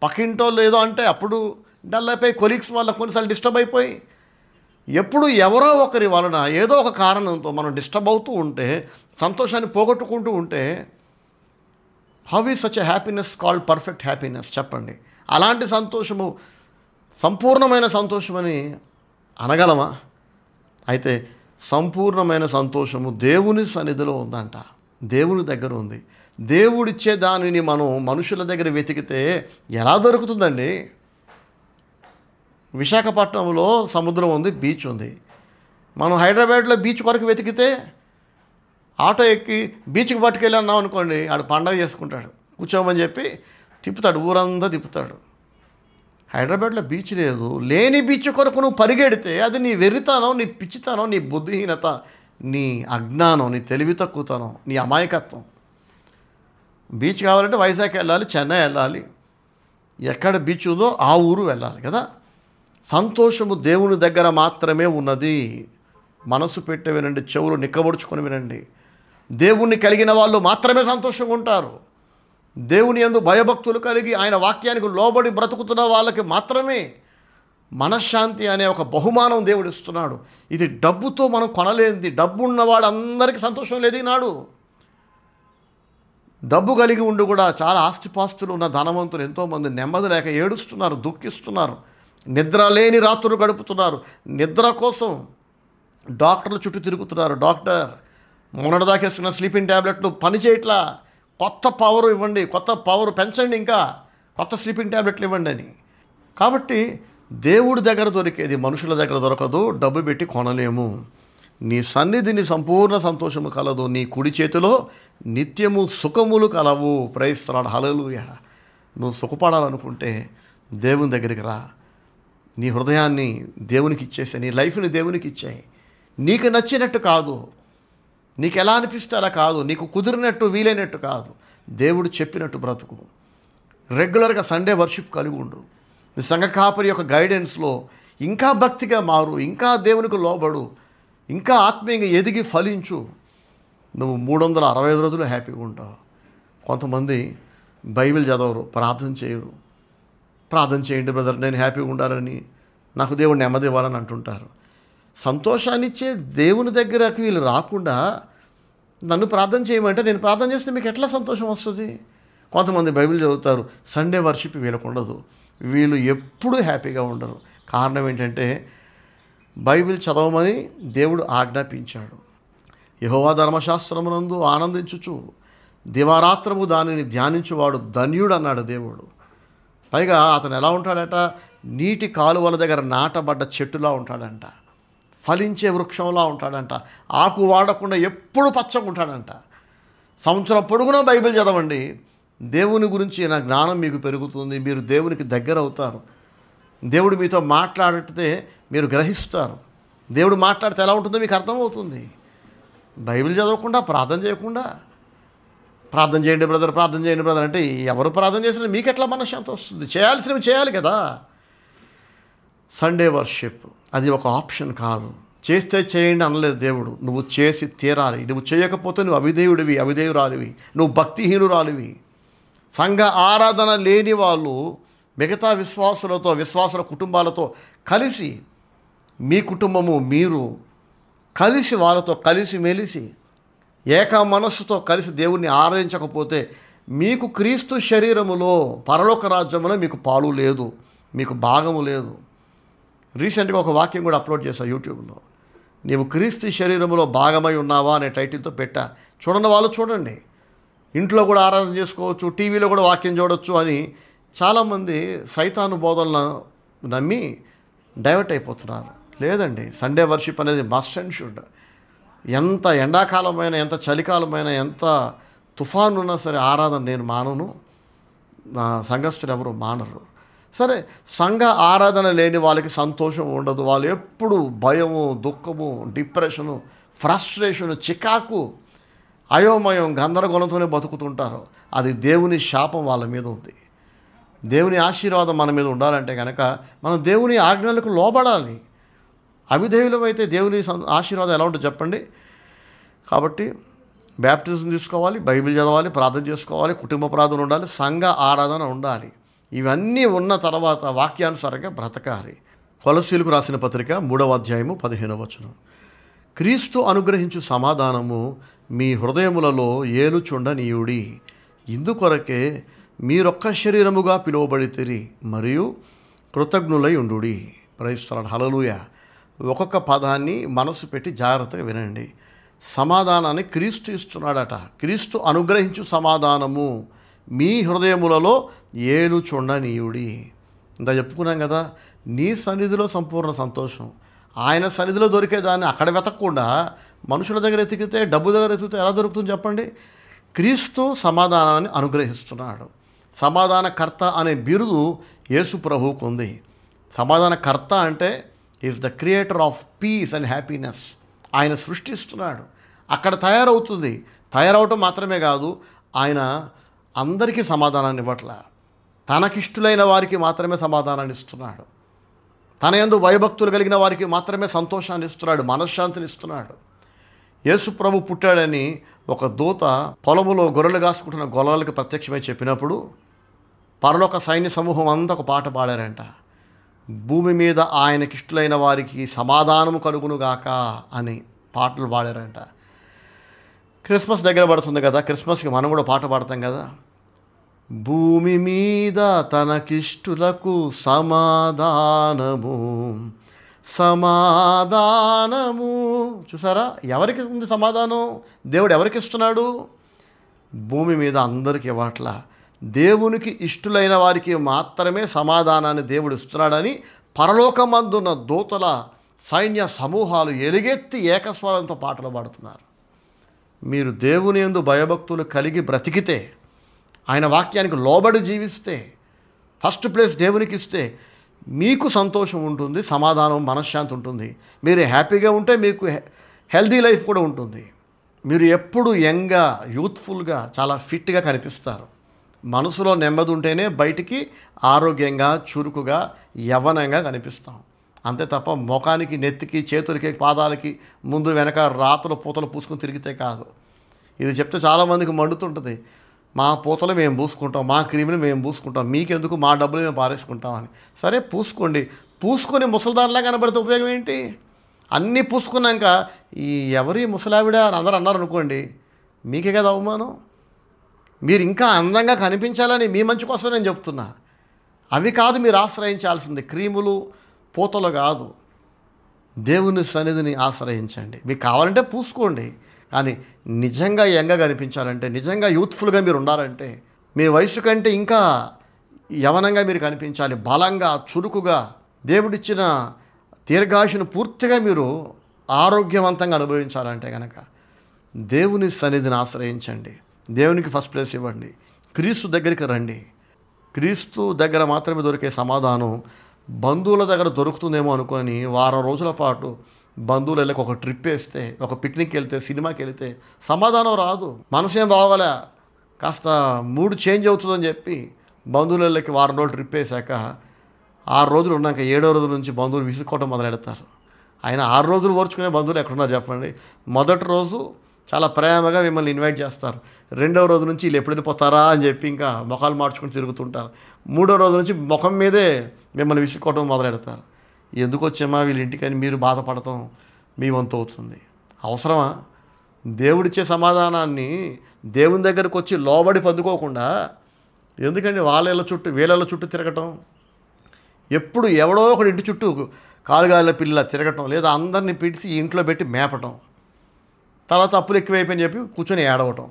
పక్కింటోళ్ళు ఏదో అంటే అప్పుడు డల్ అయిపోయి, కొలీగ్స్ వల్ల కొన్నిసార్లు డిస్టర్బ్ అయిపోయి, ఎప్పుడు ఎవరో ఒకరి వలన ఏదో ఒక కారణంతో మనం డిస్టర్బ్ అవుతూ ఉంటే, సంతోషాన్ని పోగొట్టుకుంటూ ఉంటే, how is such a happiness called perfect happiness చెప్పండి? అలాంటి సంతోషము సంపూర్ణమైన సంతోషమని అనగలమా? అయితే సంపూర్ణమైన సంతోషము దేవుని సన్నిధిలో ఉందంట, దేవుని దగ్గర ఉంది. దేవుడిచ్చే దానిని మనం మనుషుల దగ్గర వెతికితే ఎలా దొరుకుతుందండి? విశాఖపట్నంలో సముద్రం ఉంది, బీచ్ ఉంది. మనం హైదరాబాద్లో బీచ్ కొరకు వెతికితే ఆటో ఎక్కి బీచ్కి పట్టుకెళ్ళి అన్నాం అనుకోండి, ఆడు పండగ చేసుకుంటాడు, కూర్చోమని చెప్పి తిప్పుతాడు, ఊరంతా తిప్పుతాడు. హైదరాబాద్లో బీచ్ లేదు, లేని బీచ్ కొరకు నువ్వు పరిగెడితే అది నీ వెర్రితనం, నీ పిచ్చితనం, నీ బుద్ధిహీనత, నీ అజ్ఞానం, నీ తెలివి తక్కువతనం, నీ అమాయకత్వం. బీచ్ కావాలంటే వైజాగ్ వెళ్ళాలి, చెన్నై వెళ్ళాలి, ఎక్కడ బీచ్ ఉందో ఆ ఊరు వెళ్ళాలి కదా. సంతోషము దేవుని దగ్గర మాత్రమే ఉన్నది. మనసు పెట్టి వినండి, చెవులు నిక్కబొడుచుకొని వినండి. దేవుణ్ణి కలిగిన వాళ్ళు మాత్రమే సంతోషంగా ఉంటారు. దేవుని యందు భయభక్తులు కలిగి ఆయన వాక్యానికి లోబడి బ్రతుకుతున్న వాళ్ళకి మాత్రమే మనశ్శాంతి అనే ఒక బహుమానం దేవుడు ఇస్తున్నాడు. ఇది డబ్బుతో మనం కొనలేనిది. డబ్బు ఉన్నవాడు అందరికీ సంతోషం లేదు ఈనాడు. డబ్బు కలిగి ఉండి కూడా చాలా ఆస్తిపాస్తులు ఉన్న ధనవంతులు ఎంతోమంది నెమ్మది లేక ఏడుస్తున్నారు, దుఃఖిస్తున్నారు, నిద్ర లేని రాత్రులు గడుపుతున్నారు. నిద్ర కోసం డాక్టర్ల చుట్టూ తిరుగుతున్నారు. డాక్టర్ మొన్నటిదాకేస్తున్న స్లీపింగ్ ట్యాబ్లెట్లు పని చేయట్లా, కొత్త పవర్ ఇవ్వండి, కొత్త పవర్ పెంచండి, ఇంకా కొత్త స్లీపింగ్ ట్యాబ్లెట్లు ఇవ్వండి అని. కాబట్టి దేవుడి దగ్గర దొరికేది మనుషుల దగ్గర దొరకదు, డబ్బు పెట్టి కొనలేము. నీ సన్నిధిని సంపూర్ణ సంతోషము కలదు, నీ కుడి చేతిలో నిత్యము సుఖములు కలవు. ప్రైస్తలాడు, హల్లెలూయా. నువ్వు సుఖపడాలనుకుంటే దేవుని దగ్గరికి రా, నీ హృదయాన్ని దేవునికి ఇచ్చేసే, నీ లైఫ్ని దేవునికి ఇచ్చేయి. నీకు నచ్చినట్టు కాదు, నీకు ఎలా అనిపిస్తే అలా కాదు, నీకు కుదిరినట్టు వీలైనట్టు కాదు, దేవుడు చెప్పినట్టు బ్రతుకు. రెగ్యులర్గా సండే వర్షిప్ కలిగి ఉండు. నీ సంఘ కాపరి యొక్క గైడెన్స్లో ఇంకా భక్తిగా మారు, ఇంకా దేవునికి లోబడు, ఇంకా ఆత్మీయంగా ఎదిగి ఫలించు. నువ్వు 365 రోజులు హ్యాపీగా ఉంటావు. కొంతమంది బైబిల్ చదవరు, ప్రార్థన చేయరు. ప్రార్థన చేయండి బ్రదర్, నేను హ్యాపీగా ఉండాలని, నాకు దేవుడు నెమ్మది ఇవ్వాలని అంటుంటారు. సంతోషాన్ని ఇచ్చే దేవుని దగ్గరకు వీళ్ళు రాకుండా నన్ను ప్రార్థన చేయమంటే నేను ప్రార్థన చేస్తే మీకు ఎట్లా సంతోషం వస్తుంది? కొంతమంది బైబిల్ చదువుతారు, సండే వర్షిప్ వీళ్ళకు ఉండదు, వీళ్ళు ఎప్పుడూ హ్యాపీగా ఉండరు. కారణం ఏంటంటే బైబిల్ చదవమని దేవుడు ఆజ్ఞాపించాడు. యెహోవా ధర్మశాస్త్రమునందు ఆనందించుచు దివారాత్రము దానిని ధ్యానించువాడు ధన్యుడు అన్నాడు దేవుడు. పైగా అతను ఎలా ఉంటాడట? నీటి కాలువల దగ్గర నాటబడ్డ చెట్టులా ఉంటాడంట, ఫలించే వృక్షంలా ఉంటాడంట, ఆకు వాడకుండా ఎప్పుడు పచ్చగా ఉంటాడంట. సంవత్సరం పొడుగునా బైబిల్ చదవండి, దేవుని గురించి నా జ్ఞానం మీకు పెరుగుతుంది, మీరు దేవునికి దగ్గర అవుతారు. దేవుడు మీతో మాట్లాడితే మీరు గ్రహిస్తారు. దేవుడు మాట్లాడితే ఎలా ఉంటుందో మీకు అర్థమవుతుంది. బైబిల్ చదవకుండా, ప్రార్థన చేయకుండా, ప్రార్థన చేయండి బ్రదర్, ప్రార్థన చేయండి బ్రదర్ అంటే ఎవరు ప్రార్థన చేసినా మీకు ఎట్లా మనశ్శాంతి వస్తుంది? చేయాల్సినవి చేయాలి కదా. సండే వర్షిప్ అది ఒక ఆప్షన్ కాదు. చేస్తే చేయండి అనలేదు దేవుడు, నువ్వు చేసి తీరాలి. నువ్వు చేయకపోతే నువ్వు అవిధేయుడివి, అవిధేయురాలివి, నువ్వు భక్తిహీనురాలివి. సంఘ ఆరాధన లేని వాళ్ళు మిగతా విశ్వాసులతో, విశ్వాసుల కుటుంబాలతో కలిసి, మీ కుటుంబము మీరు కలిసి వాళ్ళతో కలిసి మెలిసి ఏక మనస్సుతో కలిసి దేవుణ్ణి ఆరాధించకపోతే మీకు క్రీస్తు శరీరములో పరలోక రాజ్యములో మీకు పాలు లేదు, మీకు భాగము లేదు. రీసెంట్గా ఒక వాక్యం కూడా అప్లోడ్ చేశాను యూట్యూబ్లో. నీవు క్రీస్తు శరీరములో భాగమై ఉన్నావా అనే టైటిల్తో పెట్టా. చూడండి, వాళ్ళు చూడండి. ఇంట్లో కూడా ఆరాధన చేసుకోవచ్చు, టీవీలో కూడా వాక్యం చూడొచ్చు అని చాలామంది సైతాను బోధనలను నమ్మి డైవర్ట్ అయిపోతున్నారు. లేదండి, సండే వర్షిప్ అనేది మస్ట్ అండ్ షుడ్. ఎంత ఎండాకాలమైన, ఎంత చలికాలమైన, ఎంత తుఫాను ఉన్నా సరే ఆరాధన నేను మానను, నా సంఘస్థులు ఎవరు మానరు. సరే, సంఘ ఆరాధన లేని వాళ్ళకి సంతోషం ఉండదు. వాళ్ళు ఎప్పుడు భయము, దుఃఖము, డిప్రెషను, ఫ్రస్ట్రేషను, చికాకు, అయోమయం, గందరగోళంతోనే బతుకుతుంటారు. అది దేవుని శాపం వాళ్ళ మీద ఉంది. దేవుని ఆశీర్వాదం మన మీద ఉండాలంటే కనుక మనం దేవుని ఆజ్ఞలకు లోబడాలి. అవిధేయులం అయితే దేవుని ఆశీర్వాదం ఎలా ఉంటుంది చెప్పండి? కాబట్టి బ్యాప్టిజం తీసుకోవాలి, బైబిల్ చదవాలి, ప్రార్థన చేసుకోవాలి, కుటుంబ ప్రార్థన ఉండాలి, సంఘ ఆరాధన ఉండాలి. ఇవన్నీ ఉన్న తర్వాత వాక్యానుసారంగా బ్రతకాలి. కొలసీలకు రాసిన పత్రిక 3వ అధ్యాయము 15వ వచనం. క్రీస్తు అనుగ్రహించు సమాధానము మీ హృదయములలో ఏలుచుండనీయుడి, ఇందుకొరకే మీరొక్క శరీరముగా పిలువబడితిరి మరియు కృతజ్ఞులై ఉండుడి. ప్రైజ్ ది లార్డ్, హల్లెలూయా. ఒక్కొక్క పదాన్ని మనసు పెట్టి జాగ్రత్తగా వినండి. సమాధానాన్ని క్రీస్తు ఇస్తున్నాడట. క్రీస్తు అనుగ్రహించు సమాధానము మీ హృదయములలో ఏలుచుండనీయుడి. ఇంత చెప్పుకున్నాం కదా, నీ సన్నిధిలో సంపూర్ణ సంతోషం. ఆయన సన్నిధిలో దొరికేదాన్ని అక్కడ వెతకకుండా మనుషుల దగ్గర ఎతికితే, డబ్బు దగ్గర ఎతికితే ఎలా దొరుకుతుంది చెప్పండి? క్రీస్తు సమాధానాన్ని అనుగ్రహిస్తున్నాడు. సమాధానకర్త అనే బిరుదు యేసు ప్రభువుకు ఉంది. సమాధానకర్త అంటే is the creator of piece and happiness. ఆయన సృష్టిస్తున్నాడు, అక్కడ తయారవుతుంది. తయారవటం మాత్రమే కాదు, ఆయన అందరికీ సమాధానాన్ని ఇవ్వట్ల, తనకిష్టులైన వారికి మాత్రమే సమాధానాన్ని ఇస్తున్నాడు. తన యందు భయభక్తులు కలిగిన వారికి మాత్రమే సంతోషాన్ని ఇస్తున్నాడు, మనశ్శాంతిని ఇస్తున్నాడు. యేసు ప్రభు పుట్టాడని ఒక దూత పొలములో గొర్రెలు కాసుకుంటున్న గొల్లలకు ప్రత్యక్షమై చెప్పినప్పుడు పరలోక సైన్య సమూహం అంతా ఒక పాట పాడారంట. భూమి మీద ఆయనకిష్టులైన వారికి సమాధానము కలుగునుగాక అని పాటలు పాడారంట. క్రిస్మస్ దగ్గర పడుతుంది కదా, క్రిస్మస్కి మనం కూడా పాట పాడతాం కదా. భూమి మీద తనకిష్టులకు సమాధానము, సమాధానము. చూసారా, ఎవరికి ఉంది సమాధానం? దేవుడు ఎవరికి ఇస్తున్నాడు? భూమి మీద అందరికీ ఇవ్వట్లా, దేవునికి ఇష్టులైన వారికి మాత్రమే సమాధానాన్ని దేవుడు ఇస్తున్నాడని పరలోకమందున్న దూతల సైన్య సమూహాలు ఎలుగెత్తి ఏకస్వరంతో పాటలు పాడుతున్నారు. మీరు దేవుని యందు భయభక్తులు కలిగి బ్రతికితే, ఆయన వాక్యానికి లోబడి జీవిస్తే, ఫస్ట్ ప్లేస్ దేవునికి ఇస్తే మీకు సంతోషం ఉంటుంది, సమాధానం, మనశ్శాంతి ఉంటుంది. మీరు హ్యాపీగా ఉంటే మీకు హెల్దీ లైఫ్ కూడా ఉంటుంది. మీరు ఎప్పుడు యంగ్గా, యూత్ఫుల్గా, చాలా ఫిట్గా కనిపిస్తారు. మనసులో నెమ్మది ఉంటేనే బయటికి ఆరోగ్యంగా, చురుకుగా, యవ్వనంగా కనిపిస్తాం. అంతే తప్ప ముఖానికి, నెత్తికి, చేతులకి, పాదాలకి ముందు వెనక రాతలు పూతలు పూసుకొని తిరిగితే కాదు. ఇది చెప్తే చాలామందికి మండుతుంటుంది. మా పూతలు మేము పూసుకుంటాం, మా క్రీములు మేము పూసుకుంటాం, మీకెందుకు, మా డబ్బులు మేము పారేసుకుంటామని. సరే పూసుకోండి, పూసుకొని ముసలిదానిలా కనబడితే ఉపయోగం ఏంటి? అన్నీ పూసుకున్నాక ఈ ఎవరి ముసలావిడ అని అందరూ అన్నారు అనుకోండి, మీకే కదా అవమానం. మీరు ఇంకా అందంగా కనిపించాలని మీ మంచి కోసం నేను చెప్తున్నా. అవి కాదు మీరు ఆశ్రయించాల్సింది, క్రీములు పూతలు కాదు. దేవుని సన్నిధిని ఆశ్రయించండి. మీకు కావాలంటే పూసుకోండి, కానీ నిజంగా యంగా కనిపించాలంటే, నిజంగా యూత్ఫుల్గా మీరు ఉండాలంటే, మీ వయసు కంటే ఇంకా యవనంగా మీరు కనిపించాలి, బలంగా చురుకుగా దేవుడిచ్చిన దీర్ఘాయుషును పూర్తిగా మీరు ఆరోగ్యవంతంగా అనుభవించాలంటే కనుక దేవుని సన్నిధిని ఆశ్రయించండి. దేవునికి ఫస్ట్ ప్లేస్ ఇవ్వండి. క్రీస్తు దగ్గరికి రండి. క్రీస్తు దగ్గర మాత్రమే దొరికే సమాధానం బంధువుల దగ్గర దొరుకుతుందేమో అనుకొని వారం రోజుల పాటు బంధువులు వెళ్ళక ఒక ట్రిప్ వేస్తే, ఒక పిక్నిక్ వెళ్తే, సినిమాకి వెళితే సమాధానం రాదు. మనసేం బాగోలే, కాస్త మూడ్ చేంజ్ అవుతుందని చెప్పి బంధువుల వెళ్ళకి వారం రోజులు ట్రిప్ వేసాక 6 రోజులు ఉన్నాక 7వ రోజు నుంచి బంధువులు విసుక్కోవడం మొదలెడతారు. ఆయన 6 రోజులు ఓర్చుకునే బంధువులు ఎక్కడున్నారు చెప్పండి. మొదటి రోజు చాలా ప్రేమగా మిమ్మల్ని ఇన్వైట్ చేస్తారు. 2వ రోజు నుంచి వీళ్ళు ఎప్పుడు వెళ్ళిపోతారా అని చెప్పి ఇంకా ముఖాలు మార్చుకుని తిరుగుతుంటారు. 3వ రోజు నుంచి ముఖం మీదే మిమ్మల్ని విసుక్కోవడం మొదలెడతారు. ఎందుకు వచ్చామా వీళ్ళ ఇంటికని మీరు బాధపడటం మీ వంతు అవుతుంది. అవసరమా? దేవుడిచ్చే సమాధానాన్ని దేవుని దగ్గరకు వచ్చి లోబడి పొందుకోకుండా ఎందుకండి వాళ్ళ చుట్టూ వీళ్ళ చుట్టూ తిరగటం, ఎప్పుడు ఎవడో ఒకటి ఇంటి చుట్టూ కాలుగాలిన పిల్ల తిరగటం, లేదా అందరినీ పిలిచి ఇంట్లో పెట్టి మేపటం, తర్వాత అప్పులు ఎక్కువైపోయిని చెప్పి కూర్చొని ఏడవటం.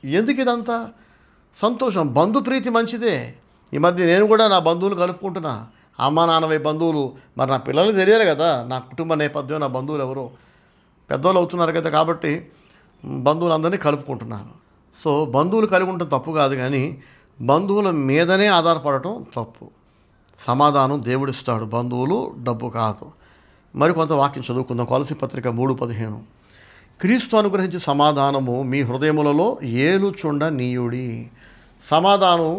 ఎందుకు ఇదంతా? సంతోషం, బంధుప్రీతి మంచిదే. ఈ మధ్య నేను కూడా నా బంధువులు కలుపుకుంటున్నా. అమ్మ నాన్నవై బంధువులు, మరి నా పిల్లలకు తెలియాలి కదా నా కుటుంబ నేపథ్యం, నా బంధువులు ఎవరో పెద్దోళ్ళు అవుతున్నారు కదా, కాబట్టి బంధువులందరినీ కలుపుకుంటున్నాను. సో బంధువులు కలిగి ఉండటం తప్పు కాదు, కానీ బంధువుల మీదనే ఆధారపడటం తప్పు. సమాధానం దేవుడిస్తాడు, బంధువులు డబ్బు కాదు. మరి కొంత వాక్యం చదువుకుందాం. కొలస్సీ పత్రిక 3:15. క్రీస్తు అనుగ్రహించే సమాధానము మీ హృదయములలో ఏలుచుండ నీయుడి. సమాధానం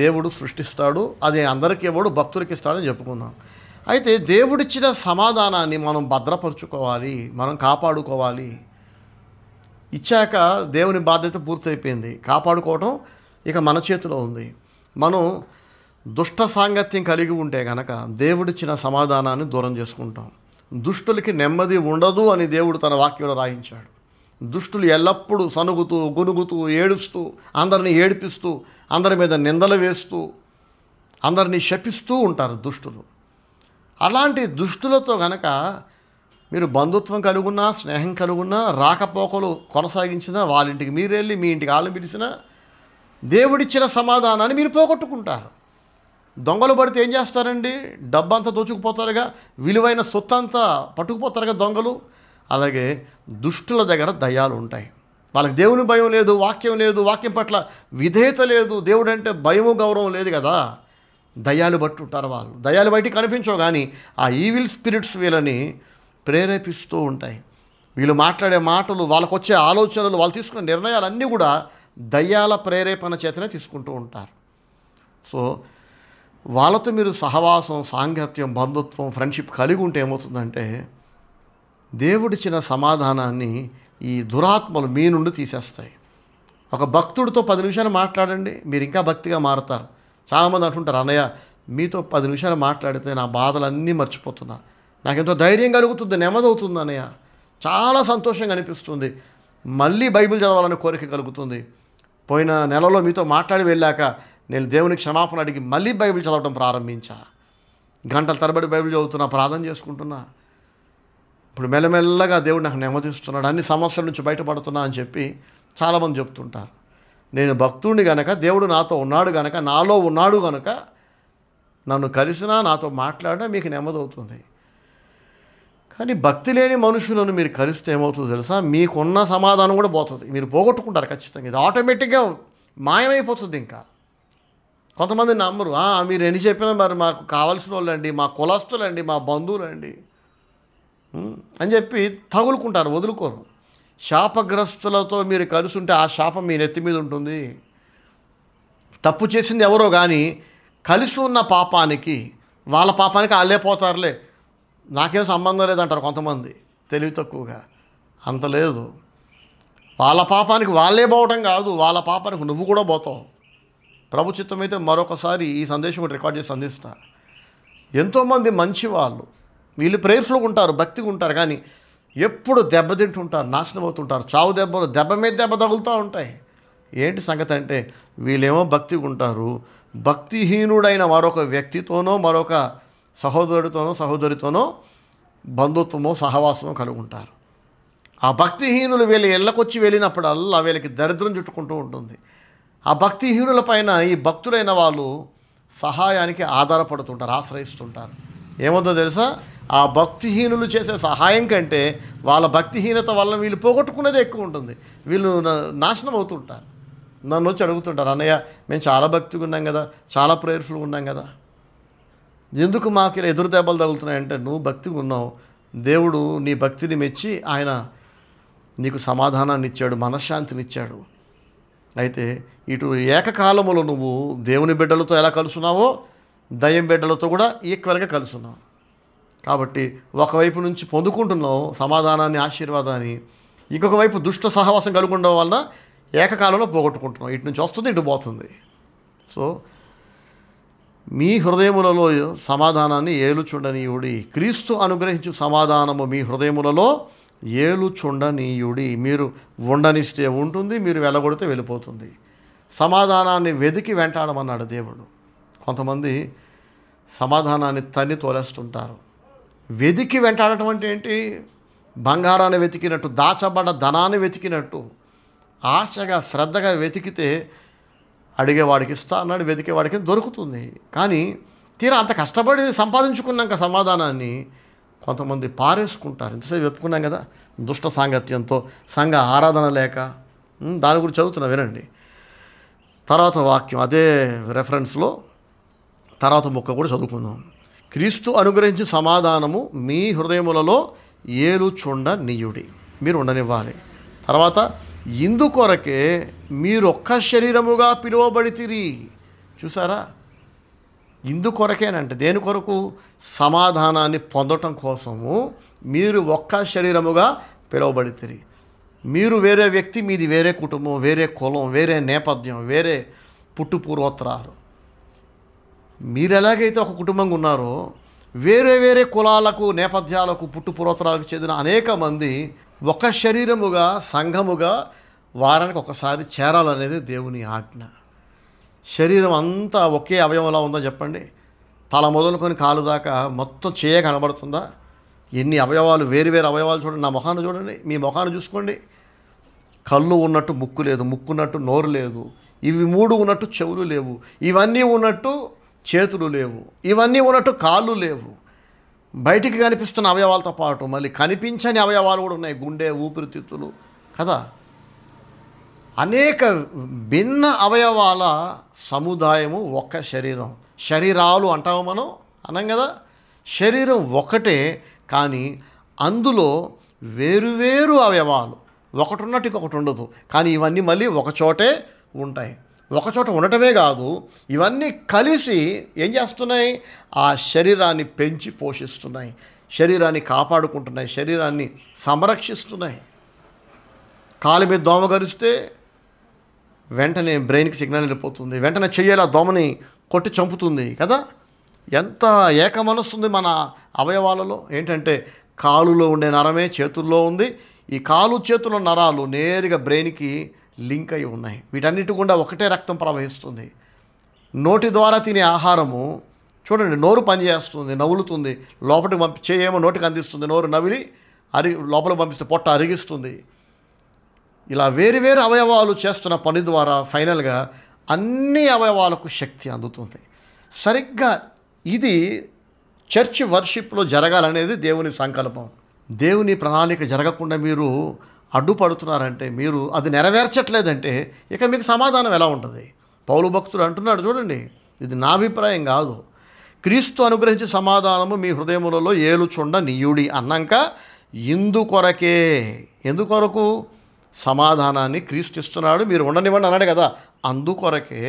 దేవుడు సృష్టిస్తాడు, అది అందరికీ ఇవ్వడు, భక్తులకి ఇస్తాడని చెప్పుకున్నాం. అయితే దేవుడిచ్చిన సమాధానాన్ని మనం భద్రపరుచుకోవాలి, మనం కాపాడుకోవాలి. ఇచ్చాక దేవుని బాధ్యత పూర్తయిపోయింది, కాపాడుకోవడం ఇక మన చేతిలో ఉంది. మనం దుష్ట సాంగత్యం కలిగి ఉంటే కనుక దేవుడిచ్చిన సమాధానాన్ని దూరం చేసుకుంటాం. దుష్టులకి నెమ్మది ఉండదు అని దేవుడు తన వాక్యంలో రాయించాడు. దుష్టులు ఎల్లప్పుడూ సనుగుతూ, గునుగుతూ, ఏడుస్తూ, అందరినీ ఏడిపిస్తూ, అందరి మీద నిందలు వేస్తూ, అందరినీ శపిస్తూ ఉంటారు దుష్టులు. అలాంటి దుష్టులతో కనుక మీరు బంధుత్వం కలుగున్నా, స్నేహం కలుగున్నా, రాకపోకలు కొనసాగించినా, వాళ్ళ ఇంటికి మీరు వెళ్ళి మీ ఇంటికి వాళ్ళని పిలిచినా దేవుడిచ్చిన సమాధానాన్ని మీరు పోగొట్టుకుంటారు. దొంగలు పడితే ఏం చేస్తారండి? డబ్బంతా దోచుకుపోతారుగా, విలువైన సొత్తు అంతా పట్టుకుపోతారుగా దొంగలు. అలాగే దుష్టుల దగ్గర దయ్యాలు ఉంటాయి. వాళ్ళకి దేవుని భయం లేదు, వాక్యం లేదు, వాక్యం పట్ల విధేయత లేదు, దేవుడు అంటే భయము గౌరవం లేదు కదా. దయ్యాలు పట్టుంటారు వాళ్ళు. దయ్యాలు బయటికి కనిపించవు, కానీ ఆ ఈవిల్ స్పిరిట్స్ వీళ్ళని ప్రేరేపిస్తూ ఉంటాయి. వీళ్ళు మాట్లాడే మాటలు, వాళ్ళకు వచ్చే ఆలోచనలు, వాళ్ళు తీసుకునే నిర్ణయాలన్నీ కూడా దయ్యాల ప్రేరేపణ చేతనే తీసుకుంటూ ఉంటారు. సో వాళ్ళతో మీరు సహవాసం, సాంగత్యం, బంధుత్వం, ఫ్రెండ్షిప్ కలిగి ఉంటే ఏమవుతుందంటే దేవుడిచ్చిన సమాధానాన్ని ఈ దురాత్మలు మీ నుండి తీసేస్తాయి. ఒక భక్తుడితో 10 నిమిషాలు మాట్లాడండి, మీరు ఇంకా భక్తిగా మారుతారు. చాలామంది అంటుంటారు, అన్నయ్య మీతో 10 నిమిషాలు మాట్లాడితే నా బాధలన్నీ మర్చిపోతున్నా, నాకెంతో ధైర్యం కలుగుతుంది, నెమ్మది అవుతుంది అన్నయ్య, చాలా సంతోషంగా అనిపిస్తుంది, మళ్ళీ బైబిల్ చదవాలని కోరిక కలుగుతుంది. పోయిన నెలలో మీతో మాట్లాడి వెళ్ళాక నేను దేవునికి క్షమాపణ అడిగి మళ్ళీ బైబిల్ చదవడం ప్రారంభించా. గంటల తరబడి బైబిల్ చదువుతున్నా, ప్రార్థన చేసుకుంటున్నా. ఇప్పుడు మెల్లమెల్లగా దేవుడు నాకు నెమ్మదిస్తున్నాడు, అన్ని సమస్యల నుంచి బయటపడుతున్నా అని చెప్పి చాలామంది చెప్తుంటారు. నేను భక్తుడిని గనక, దేవుడు నాతో ఉన్నాడు గనక, నాలో ఉన్నాడు గనక నన్ను కలిసినా, నాతో మాట్లాడినా మీకు నెమ్మది అవుతుంది. కానీ భక్తి లేని మనుషులను మీరు కలిస్తే ఏమవుతుందో తెలుసా? మీకున్న సమాధానం కూడా పోతుంది, మీరు పోగొట్టుకుంటారు ఖచ్చితంగా. ఇది ఆటోమేటిక్గా మాయమైపోతుంది. ఇంకా కొంతమంది నమ్మరు, మీరు ఎన్ని చెప్పినా మరి మాకు కావాల్సిన వాళ్ళండి, మా కులస్తులండి, మా బంధువులండి అని చెప్పి తగులుకుంటారు, వదులుకోరు. శాపగ్రస్తులతో మీరు కలిసి ఉంటే ఆ శాపం మీ నెత్తి మీద ఉంటుంది. తప్పు చేసింది ఎవరో కానీ కలిసి ఉన్న పాపానికి, వాళ్ళ పాపానికి వాళ్ళే పోతారులే, నాకేం సంబంధం లేదంటారు కొంతమంది తెలివి తక్కువగా. అంత లేదు. వాళ్ళ పాపానికి వాళ్ళే పోవటం కాదు, వాళ్ళ పాపానికి నువ్వు కూడా పోతావు. ప్రభు చిత్తమైతే మరొకసారి ఈ సందేశం కూడా రికార్డ్ చేసి అందిస్తా. ఎంతోమంది మంచి వాళ్ళు, వీళ్ళు ప్రేయర్స్లో ఉంటారు, భక్తిగా ఉంటారు, కానీ ఎప్పుడు దెబ్బతింటుంటారు, నాశనం అవుతుంటారు. చావు దెబ్బలు దెబ్బ మీద దెబ్బ తగులుతూ ఉంటాయి. ఏంటి సంగతి అంటే వీళ్ళేమో భక్తిగా ఉంటారు, భక్తిహీనుడైన మరొక వ్యక్తితోనో మరొక సహోదరుడితోనో సహోదరితోనో బంధుత్వమో సహవాసమో కలిగి ఉంటారు. ఆ భక్తిహీనులు వీళ్ళ ఇళ్ళకొచ్చి వెళ్ళినప్పుడల్లా వీళ్ళకి దరిద్రం చుట్టుకుంటూ ఉంటుంది. ఆ భక్తిహీనుల పైన ఈ భక్తులైన వాళ్ళు సహాయానికి ఆధారపడుతుంటారు, ఆశ్రయిస్తుంటారు. ఏమవుతుందో తెలుసా, ఆ భక్తిహీనులు చేసే సహాయం కంటే వాళ్ళ భక్తిహీనత వల్ల వీళ్ళు పోగొట్టుకునేది ఎక్కువ ఉంటుంది. వీళ్ళు నాశనం అవుతుంటారు. నన్ను వచ్చి అడుగుతుంటారు, అన్నయ్య మేము చాలా భక్తిగా ఉన్నాం కదా, చాలా ప్రేయర్ఫుల్గా ఉన్నాం కదా, ఎందుకు మాకు ఇలా ఎదురు దెబ్బలు తగులుతున్నాయంటే నువ్వు భక్తిగా ఉన్నావు, దేవుడు నీ భక్తిని మెచ్చి ఆయన నీకు సమాధానాన్ని ఇచ్చాడు, మనశ్శాంతిని ఇచ్చాడు. అయితే ఇటు ఏకకాలములో నువ్వు దేవుని బిడ్డలతో ఎలా కలుసున్నావో దయ్యం బిడ్డలతో కూడా ఈక్వల్గా కలుసున్నావు. కాబట్టి ఒకవైపు నుంచి పొందుకుంటున్నావు సమాధానాన్ని, ఆశీర్వాదాన్ని, ఇంకొక వైపు దుష్ట సహవాసం కలిగి ఉండడం వలన ఏకకాలంలో పోగొట్టుకుంటున్నావు. ఇటు నుంచి వస్తుంది, ఇటు పోతుంది. సో మీ హృదయములలో సమాధానాన్ని ఏలుచుండనీయుడి, క్రీస్తు అనుగ్రహించు సమాధానము మీ హృదయములలో ఏలుచుండనీయుడి. మీరు ఉండనిస్తే ఉంటుంది, మీరు వెళ్ళగొడితే వెళ్ళిపోతుంది. సమాధానాన్ని వెతికి వెంటాడమన్నాడు దేవుడు. కొంతమంది సమాధానాన్ని తన్ని తోలేస్తుంటారు. వెతికి వెంటాడటం అంటే ఏంటి? బంగారాన్ని వెతికినట్టు, దాచబడ్డ ధనాన్ని వెతికినట్టు ఆశగా శ్రద్ధగా వెతికితే అడిగేవాడికి ఇస్తా అన్నాడు, వెతికేవాడికి దొరుకుతుంది. కానీ తీరా అంత కష్టపడి సంపాదించుకున్నాక సమాధానాన్ని కొంతమంది పారేసుకుంటారు. ఇంతసేపు చెప్పుకున్నాం కదా, దుష్ట సాంగత్యంతో, సంఘ ఆరాధన లేక. దాని గురించి చదువుతున్నా, వినండి. తర్వాత వాక్యం అదే రెఫరెన్స్లో తర్వాత ముక్క కూడా చదువుకుందాం. క్రీస్తు అనుగ్రహించి సమాధానము మీ హృదయములలో ఏలుచుండనీయుడి, మీరు ఉండనివ్వాలి. తర్వాత ఇందుకొరకే మీరొక్క శరీరముగా పిలువబడితిరి. చూసారా, ఇందుకొరకేనంటే దేని కొరకు? సమాధానాన్ని పొందటం కోసము మీరు ఒక్క శరీరముగా పిలువబడితిరి. మీరు వేరే వ్యక్తి, మీది వేరే కుటుంబం, వేరే కులం, వేరే నేపథ్యం, వేరే పుట్టు పూర్వోత్తరాలు. మీరు ఎలాగైతే ఒక కుటుంబంగా ఉన్నారో వేరే వేరే కులాలకు, నేపథ్యాలకు, పుట్టు పూర్వోత్తరాలకు చెందిన అనేక మంది ఒక శరీరముగా, సంఘముగా వారానికి ఒకసారి చేరాలనేది దేవుని ఆజ్ఞ. శరీరం అంతా ఒకే అవయవంలా ఉందో చెప్పండి? తల మొదలుకొని కాలు దాకా మొత్తం చేయ కనబడుతుందా? ఎన్ని అవయవాలు, వేరు వేరు అవయవాలు చూడండి. నా ముఖాన్ని చూడండి, మీ ముఖాన్ని చూసుకోండి. కళ్ళు ఉన్నట్టు ముక్కు లేదు, ముక్కు ఉన్నట్టు నోరు లేదు, ఇవి మూడు ఉన్నట్టు చెవులు లేవు, ఇవన్నీ ఉన్నట్టు చేతులు లేవు, ఇవన్నీ ఉన్నట్టు కాళ్ళు లేవు. బయటికి కనిపిస్తున్న అవయవాలతో పాటు మళ్ళీ కనిపించని అవయవాలు కూడా ఉన్నాయి, గుండె, ఊపిరితిత్తులు కదా. అనేక భిన్న అవయవాల సముదాయము ఒక్క శరీరం. శరీరాలు అంటాము మనం, అన్నాం కదా. శరీరం ఒకటే, కానీ అందులో వేరువేరు అవయవాలు, ఒకటి ఉన్నట్టు ఇంకొకటి ఉండదు. కానీ ఇవన్నీ మళ్ళీ ఒకచోటే ఉంటాయి. ఒకచోట ఉండటమే కాదు, ఇవన్నీ కలిసి ఏం చేస్తున్నాయి? ఆ శరీరాన్ని పెంచి పోషిస్తున్నాయి, శరీరాన్ని కాపాడుకుంటున్నాయి, శరీరాన్ని సంరక్షిస్తున్నాయి. కాలు మీద దోమ గరిస్తే వెంటనే బ్రెయిన్కి సిగ్నల్ వెళ్ళిపోతుంది, వెంటనే చెయ్యేలా దోమని కొట్టి చంపుతుంది కదా. ఎంత ఏక మనస్సు ఉంది మన అవయవాలలో. ఏంటంటే కాలులో ఉండే నరమే చేతుల్లో ఉంది. ఈ కాలు చేతుల నరాలు నేరుగా బ్రెయిన్కి లింక్ అయి ఉన్నాయి. వీటన్నిటి గుండా ఒకటే రక్తం ప్రవహిస్తుంది. నోటి ద్వారా తినే ఆహారము చూడండి, నోరు పనిచేస్తుంది, నవ్వులుతుంది, లోపలికి చేయేమో నోటికి అందిస్తుంది, నోరు నవిలి లోపలికి పంపిస్తే పొట్ట అరిగిస్తుంది. ఇలా వేరు అవయవాలు చేస్తున్న పని ద్వారా ఫైనల్గా అన్ని అవయవాలకు శక్తి అందుతుంది. సరిగ్గా ఇది చర్చ్ వర్షిప్లో జరగాలనేది దేవుని సంకల్పం. దేవుని ప్రణాళిక జరగకుండా మీరు అడ్డుపడుతున్నారంటే, మీరు అది నెరవేర్చట్లేదంటే ఇక మీకు సమాధానం ఎలా ఉంటుంది? పౌలు భక్తుడు అంటున్నాడు చూడండి, ఇది నా అభిప్రాయం కాదు, క్రీస్తు అనుగ్రహించి సమాధానము మీ హృదయములలో ఏలుచుండనీయుడి అన్నాక ఇందుకొరకే, ఎందుకొరకు? సమాధానాన్ని క్రీస్తు ఇస్తున్నాడు, మీరు ఉండనివ్వండి అన్నాడు కదా. అందుకొరకే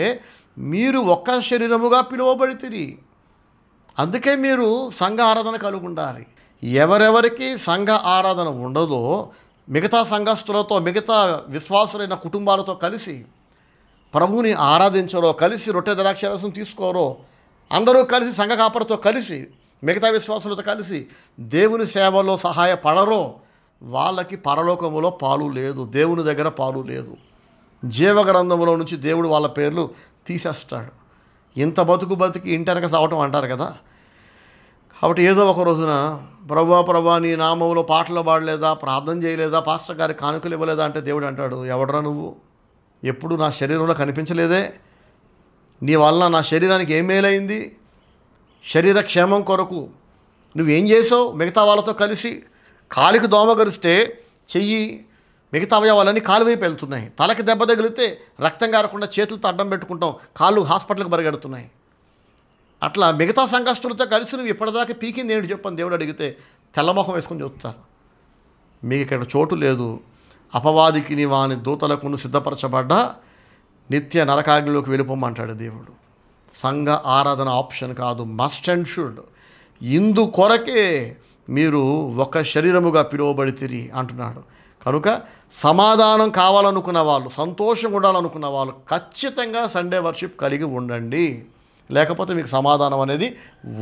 మీరు ఒక్క శరీరముగా పిలువబడితిరి. అందుకే మీరు సంఘ ఆరాధన కలిగి ఉండాలి. ఎవరెవరికి సంఘ ఆరాధన ఉండదో మిగతా సంఘస్థులతో, మిగతా విశ్వాసులైన కుటుంబాలతో కలిసి ప్రభువుని ఆరాధించరో, కలిసి రొట్టె ద్రాక్షారసం తీసుకోరో, అందరూ కలిసి సంఘ కాపరితో కలిసి, మిగతా విశ్వాసులతో కలిసి దేవుని సేవలో సహాయపడరో, వాళ్ళకి పరలోకములో పాలు లేదు, దేవుని దగ్గర పాలు లేదు. జీవగ్రంథములో నుంచి దేవుడు వాళ్ళ పేర్లు తీసేస్తాడు. ఇంత బతికి ఇంటెనక సావటం అంటారు కదా. కాబట్టి ఏదో ఒక రోజున ప్రభా నీ నామంలో పాటలు పాడలేదా, ప్రార్థన చేయలేదా, పాస్టర్ గారికి కానుకలు ఇవ్వలేదా అంటే దేవుడు అంటాడు, ఎవడరా నువ్వు? ఎప్పుడు నా శరీరంలో కనిపించలేదే, నీ వలన నా శరీరానికి ఏం మేలైంది? శరీర క్షేమం కొరకు నువ్వేం చేసావు? మిగతా వాళ్ళతో కలిసి కాలికి దోమ గరిస్తే చెయ్యి మిగతా అవయవాలన్నీ కాలు వైపు వెళ్తున్నాయి. తలకి దెబ్బ తగిలితే రక్తం కారకుండా చేతులతో అడ్డం పెట్టుకుంటాం, కాళ్ళు హాస్పిటల్కి పరిగెడుతున్నాయి. అట్లా మిగతా సంకస్తులతో కలిసి నువ్వు ఇప్పటిదాకా పీకింది ఏంటి చెప్పని దేవుడు అడిగితే తెల్లమొహం వేసుకొని చూస్తారు. మీకు ఇక్కడ చోటు లేదు, అపవాదికి నీ వాని దూతలకు సిద్ధపరచబడ్డ నిత్య నరకాగ్నిలోకి వెళ్ళిపోమంటాడు దేవుడు. సంఘ ఆరాధన ఆప్షన్ కాదు, మస్ట్ అండ్ షుడ్. ఇందు కొరకే మీరు ఒక శరీరముగా పిలువబడితిరి అంటున్నాడు. కనుక సమాధానం కావాలనుకున్న వాళ్ళు, సంతోషంగా ఉండాలనుకున్న వాళ్ళు ఖచ్చితంగా సండే వర్షిప్ కలిగి ఉండండి. లేకపోతే మీకు సమాధానం అనేది